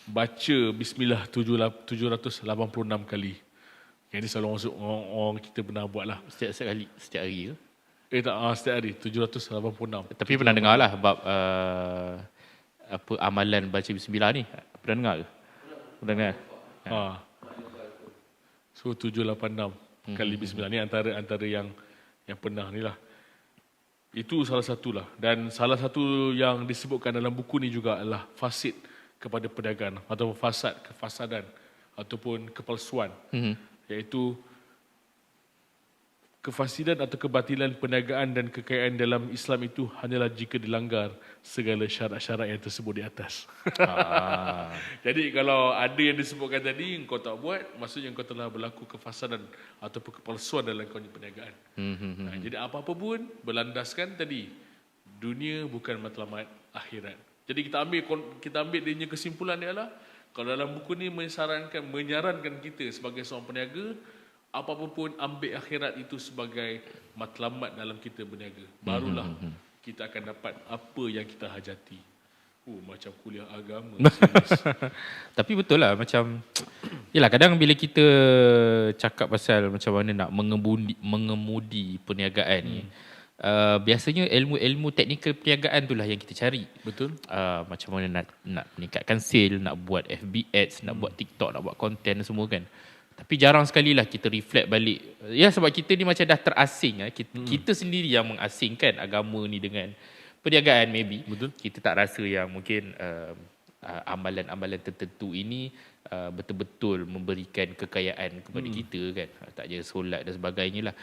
baca bismillah 786 kali. Yang ni selalu orang kita pernah buat lah. Setiap hari ke? Setiap hari 786. Tapi pernah dengar lah bab amalan baca bismillah ni. Pernah dengar ke? Pernah dengar? So 786 kali bismillah ni antara yang pernah ni lah. Itu salah satulah. Dan salah satu yang disebutkan dalam buku ni juga adalah fasid kepada perdagangan atau kefasadan ataupun kepalsuan. Iaitu kefasidan atau kebatilan perniagaan dan kekayaan dalam Islam itu hanyalah jika dilanggar segala syarat-syarat yang tersebut di atas. Jadi kalau ada yang disebutkan tadi, engkau tak buat, maksudnya engkau telah berlaku kefasadan ataupun kepalsuan dalam kau perniagaan. Jadi apa-apa pun berlandaskan tadi, dunia bukan matlamat akhirat. Jadi kita ambil dia punya kesimpulan dia adalah, kalau dalam buku ni menyarankan kita sebagai seorang peniaga, apa-apa pun ambil akhirat itu sebagai matlamat dalam kita berniaga. Barulah kita akan dapat apa yang kita hajati. Macam kuliah agama. Tapi betul lah, macam yelah, kadang bila kita cakap pasal macam mana nak mengemudi perniagaan ni, biasanya ilmu-ilmu teknikal perniagaan itulah yang kita cari. Betul. Macam mana nak meningkatkan sale, nak buat FB ads, nak buat TikTok, nak buat content semua kan. Tapi jarang sekali lah kita reflect balik. Ya, sebab kita ni macam dah terasing. Kita sendiri yang mengasingkan agama ni dengan perniagaan maybe. Betul. Kita tak rasa yang mungkin amalan-amalan tertentu ini betul-betul memberikan kekayaan kepada kita kan. Tak je solat dan sebagainya lah.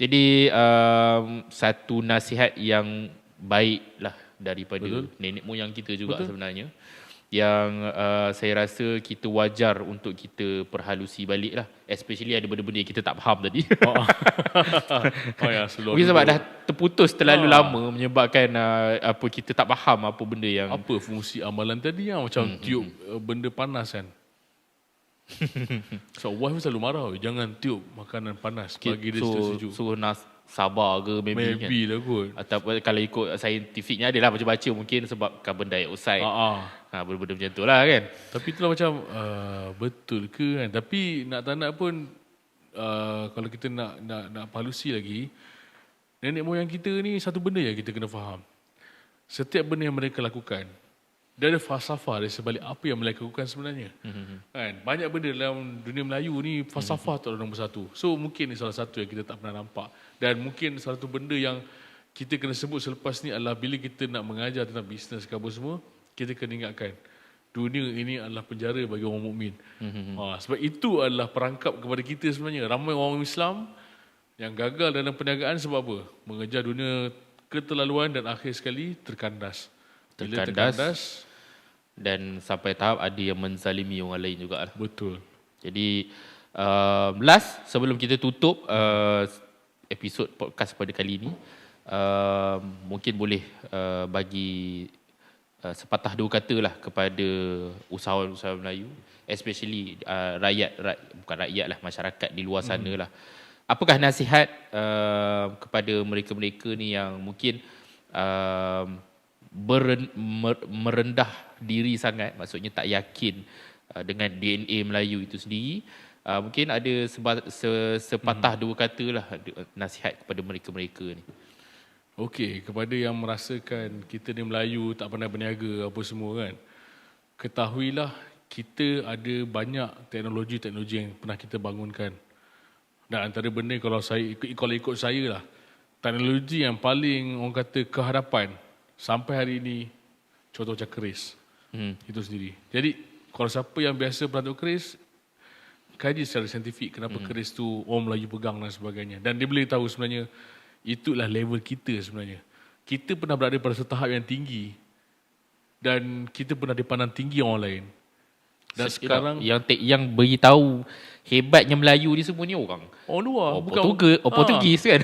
Jadi satu nasihat yang baik lah daripada nenek moyang kita juga sebenarnya, yang saya rasa kita wajar untuk kita perhalusi balik lah, especially ada benda-benda yang kita tak faham tadi. Mungkin sebab dah terputus terlalu lama menyebabkan kita tak faham apa benda yang apa fungsi amalan tadi yang macam tiup benda panas kan. So wife selalu marah, jangan tiup makanan panas bagi dia sejuk. So sabar ke maybe kan. Lah kot. Atau kalau ikut saintifiknya adalah baca-baca mungkin sebab carbon dioxide. Benda-benda macam tu lah kan. Tapi itulah macam betul ke kan. Tapi nak tak nak pun kalau kita nak palusi lagi, nenek moyang kita ni satu benda yang kita kena faham. Setiap benda yang mereka lakukan, dia ada falsafah di sebalik apa yang mereka lakukan sebenarnya. Kan? Banyak benda dalam dunia Melayu ni falsafah tu nombor satu. So mungkin ni salah satu yang kita tak pernah nampak. Dan mungkin salah satu benda yang kita kena sebut selepas ni adalah bila kita nak mengajar tentang bisnes ke apa semua, kita kena ingatkan dunia ini adalah penjara bagi orang mukmin. Sebab itu adalah perangkap kepada kita sebenarnya. Ramai orang Islam yang gagal dalam perniagaan sebab apa? Mengejar dunia keterlaluan dan akhir sekali terkandas. Bila terkandas dan sampai tahap ada yang menzalimi orang lain juga lah. Betul. Jadi last sebelum kita tutup episod podcast pada kali ini, mungkin boleh bagi sepatah dua kata lah kepada usahawan-usahawan Melayu, especially bukan rakyat lah, masyarakat di luar sana lah. Apakah nasihat kepada mereka-mereka ni yang mungkin merendah diri sangat, maksudnya tak yakin dengan DNA Melayu itu sendiri. Mungkin ada sepatah dua kata lah nasihat kepada mereka-mereka ni. Okey, kepada yang merasakan kita ni Melayu tak pernah berniaga apa semua kan, ketahuilah kita ada banyak teknologi-teknologi yang pernah kita bangunkan. Dan antara benda kalau ikut saya lah, teknologi yang paling orang kata kehadapan sampai hari ini, contoh macam keris. Itu sendiri. Jadi kalau siapa yang biasa peratuk keris, kaji secara saintifik kenapa keris tu orang Melayu pegang dan sebagainya. Dan dia boleh tahu sebenarnya itulah level kita sebenarnya. Kita pernah berada pada satu tahap yang tinggi dan kita pernah dipandang tinggi orang lain. Dan sekarang yang beritahu hebatnya Melayu ni semua ni orang luar, Portugis kan.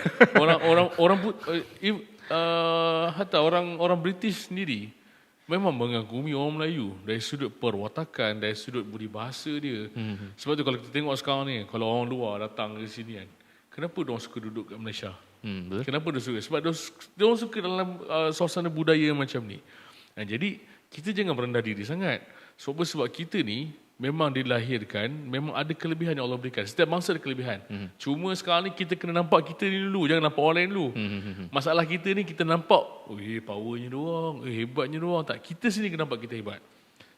Hatta orang British sendiri memang mengagumi orang Melayu dari sudut perwatakan, dari sudut budi bahasa dia. Sebab tu kalau kita tengok sekarang ni, kalau orang luar datang ke sini kan, kenapa diorang suka duduk kat Malaysia? Kenapa dia suka? Sebab dia suka dalam suasana budaya macam ni. Jadi kita jangan merendah diri sangat. Sebab kita ni memang dilahirkan, memang ada kelebihan yang Allah berikan. Setiap bangsa ada kelebihan. Cuma sekarang ni kita kena nampak kita ni dulu, jangan nampak orang lain dulu. Masalah kita ni kita nampak, powernya diorang, hebatnya diorang. Tak, kita sendiri kena nampak kita hebat.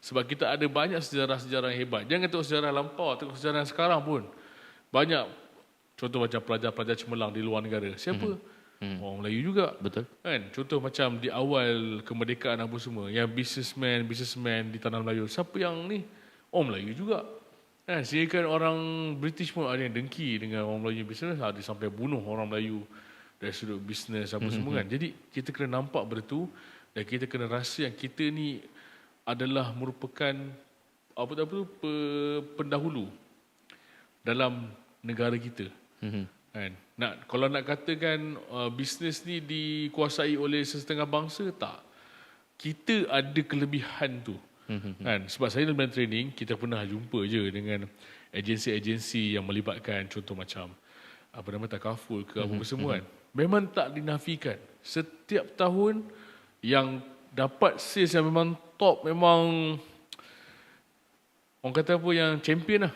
Sebab kita ada banyak sejarah-sejarah yang hebat. Jangan tengok sejarah lampau, tengok sejarah yang sekarang pun. Banyak, contoh macam pelajar-pelajar cemerlang di luar negara. Siapa? Orang Melayu juga. Betul. Kan? Contoh macam di awal kemerdekaan apa semua, yang businessman di tanah Melayu. Siapa yang ni? Orang Melayu juga. Kan? Sehingga kan orang British pun ada yang dengki dengan orang Melayu business, ada sampai bunuh orang Melayu dari sudut bisnes apa semua kan. Jadi kita kena nampak benda tu dan kita kena rasa yang kita ni adalah merupakan pendahulu dalam negara kita. Kan? Kalau nak katakan bisnes ni dikuasai oleh sesetengah bangsa, tak. Kita ada kelebihan tu. Kan? Sebab saya dalam training, kita pernah jumpa je dengan agensi-agensi yang melibatkan contoh macam takaful ke apa semua kan. Memang tak dinafikan. Setiap tahun yang dapat sales yang memang top, memang orang kata apa, yang champion lah,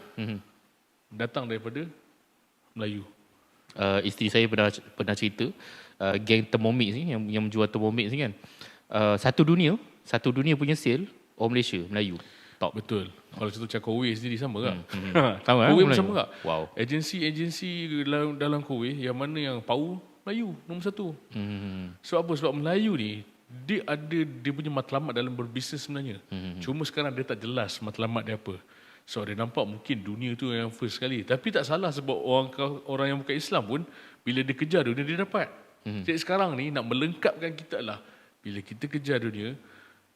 datang daripada Melayu. Isteri saya pernah cerita, geng Thermomix ni yang menjual Thermomix ni kan. Satu dunia punya sale orang Malaysia, Melayu. Top. Betul. Kalau contoh macam Kowe sendiri sama tak? Sama Kowe pun Melayu. sama tak? Wow. Agensi dalam Kowe yang mana yang power Melayu nombor satu. Sebab apa? Sebab Melayu ni dia ada dia punya matlamat dalam berbisnes sebenarnya. Cuma sekarang dia tak jelas matlamat dia apa. So dia nampak mungkin dunia tu yang first sekali. Tapi tak salah sebab orang yang bukan Islam pun bila dia kejar dunia dia dapat. Jadi sekarang ni nak melengkapkan kita lah. Bila kita kejar dunia,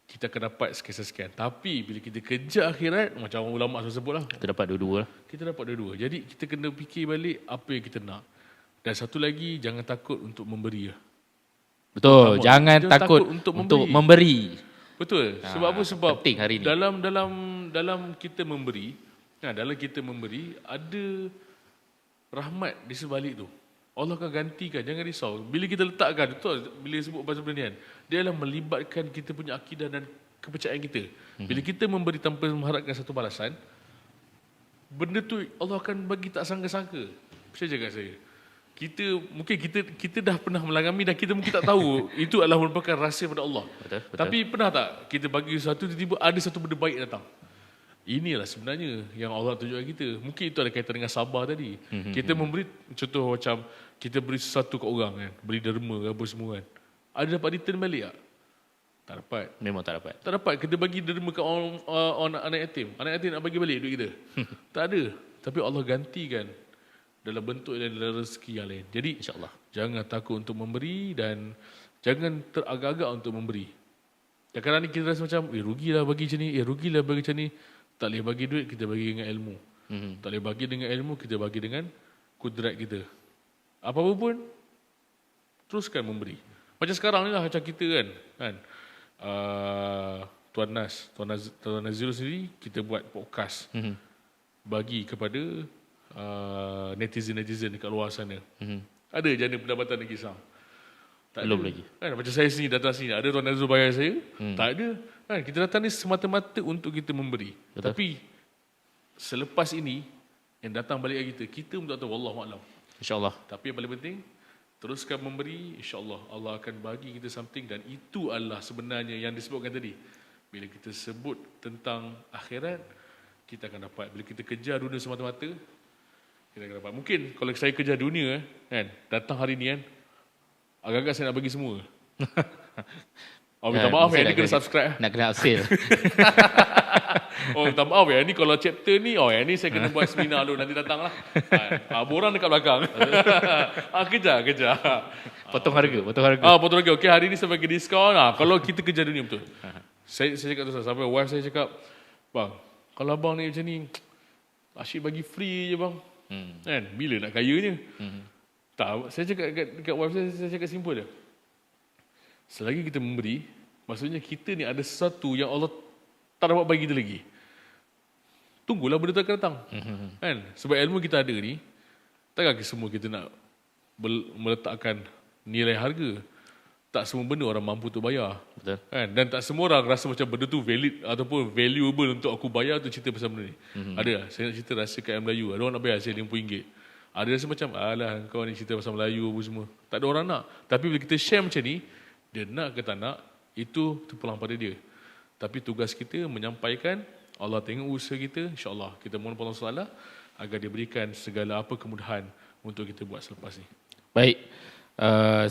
kita akan dapat sekian-sekian. Tapi bila kita kejar akhirat, macam ulama' sebut lah. Kita dapat dua-dua lah. Kita dapat dua-dua. Jadi kita kena fikir balik apa yang kita nak. Dan satu lagi, jangan takut untuk memberi lah. Betul. Pertama, Jangan takut untuk memberi. Betul. Sebab apa? Sebab penting hari ni. dalam kita memberi, dalam kita memberi ada rahmat di sebalik tu. Allah akan gantikan, jangan risau. Bila kita letakkan, betul bila sebut pasal benda ni kan, dia adalah melibatkan kita punya akidah dan kepercayaan kita. Bila kita memberi tanpa mengharapkan satu balasan, benda tu Allah akan bagi tak sangka-sangka. Percaya kat saya. Mungkin kita dah pernah melangami dan kita mungkin tak tahu itu adalah merupakan rahsia pada Allah. Betul. Tapi pernah tak kita bagi sesuatu tiba-tiba ada satu benda baik datang. Inilah sebenarnya yang Allah tunjukkan kita. Mungkin itu ada kaitan dengan sabar tadi. Kita memberi contoh macam kita beri sesuatu kat orang kan, beri derma apa semua kan. Ada dapat return balik tak? Tak dapat. Memang tak dapat. Tak dapat. Kita bagi derma kat orang anak yatim. Anak yatim nak bagi balik duit kita. Tak ada. Tapi Allah gantikan dalam bentuk dan dalam rezeki yang lain. Jadi InsyaAllah. jangan takut untuk memberi dan jangan teragak-agak untuk memberi. Kadang-kadang ni kita rasa macam, rugilah bagi macam ni, rugilah bagi macam ni. Tak boleh bagi duit, kita bagi dengan ilmu. Tak boleh bagi dengan ilmu, kita bagi dengan kudrat kita. Apa-apa pun, teruskan memberi. Macam sekarang ni lah, macam kita kan. Tuan Nazil sendiri, kita buat podcast. Bagi kepada netizen-netizen dekat luar sana. Ada jana pendapatan dan kisah? Tak Belum ada. lagi. Kan, macam saya sini datang sini, ada Tuan Nazul bayar saya? Tak ada. Kan, kita datang ni semata-mata untuk kita memberi. Betul. Tapi selepas ini yang datang balik kita, kita pun tak tahu, wallahualam. InsyaAllah. Tapi yang paling penting, teruskan memberi, insya-Allah Allah akan bagi kita something dan itu adalah sebenarnya yang disebutkan tadi. Bila kita sebut tentang akhirat, kita akan dapat. Bila kita kejar dunia semata-mata, kita akan dapat. Mungkin kalau saya kejar dunia kan, datang hari ni kan, agak-agak saya nak bagi semua. Minta maaf ya, ni kena subscribe. Nak kena upsell. Minta maaf ya, ni kalau chapter ni, yang ni saya kena buat seminar dulu, nanti datang lah. Borang dekat belakang. Kejar. Potong harga. Potong harga. Okey, hari ni saya bagi diskaun. Kalau kita kejar dunia betul. Saya cakap tu, sampai wife saya cakap, bang, kalau abang ni macam ni, asyik bagi free je bang. Kan? Bila nak kayanya? Tak, saya cakap dekat wife saya cakap simple je. Selagi kita memberi, maksudnya kita ni ada sesuatu yang Allah tak dapat bagi kita lagi. Tunggulah benda tu akan datang. Kan? Sebab ilmu kita ada ni, takkan semua kita nak meletakkan nilai harga. Tak semua benda orang mampu untuk bayar. Betul. Kan? Dan tak semua orang rasa macam benda tu valid ataupun valuable untuk aku bayar tu cerita pasal benda ni. Ada, saya nak cerita rasa kat Melayu. Ada orang nak bayar saya RM50. Ada rasa macam, alah kau ni cerita pasal Melayu apa semua. Tak ada orang nak. Tapi bila kita share macam ni, dia nak ke tak nak, itu terpulang pada dia. Tapi tugas kita menyampaikan, Allah tengok usaha kita, insya-Allah kita mohon Allah SWT agar dia berikan segala apa kemudahan untuk kita buat selepas ni. Baik.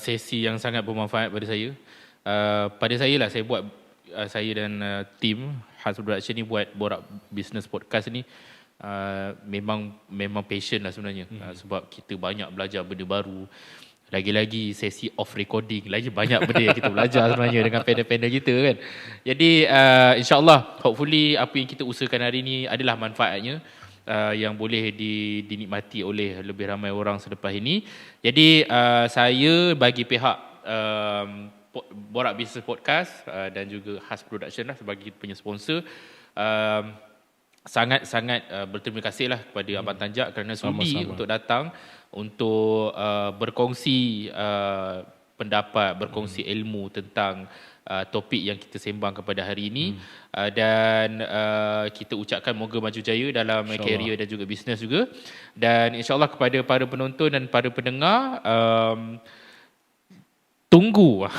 Sesi yang sangat bermanfaat pada saya. Pada saya lah, saya buat, saya dan tim Has Production ni buat Borak Business Podcast ni, memang passion lah sebenarnya. Sebab kita banyak belajar benda baru. Lagi-lagi sesi off recording, lagi banyak benda yang kita belajar sebenarnya dengan panel-panel kita kan. Jadi insyaAllah, hopefully apa yang kita usahakan hari ini adalah manfaatnya, yang boleh dinikmati oleh lebih ramai orang selepas ini. Jadi saya bagi pihak Borak Business Podcast dan juga Has Production lah sebagai punya sponsor, sangat-sangat berterima kasih lah kepada Abang Tanjak kerana sudi untuk datang untuk berkongsi pendapat, berkongsi ilmu tentang topik yang kita sembang kepada hari ini. Dan kita ucapkan moga maju jaya dalam career dan juga bisnes juga. Dan insyaAllah kepada para penonton dan para pendengar, tunggu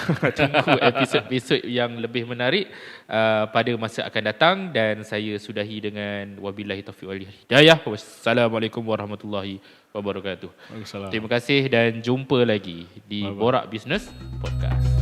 episod-episod yang lebih menarik pada masa akan datang, dan saya sudahi dengan wabillahi taufiq wal hidayah. Wassalamualaikum warahmatullahi wabarakatuh. Waalaikumsalam. Terima kasih dan jumpa lagi di Borak Business Podcast.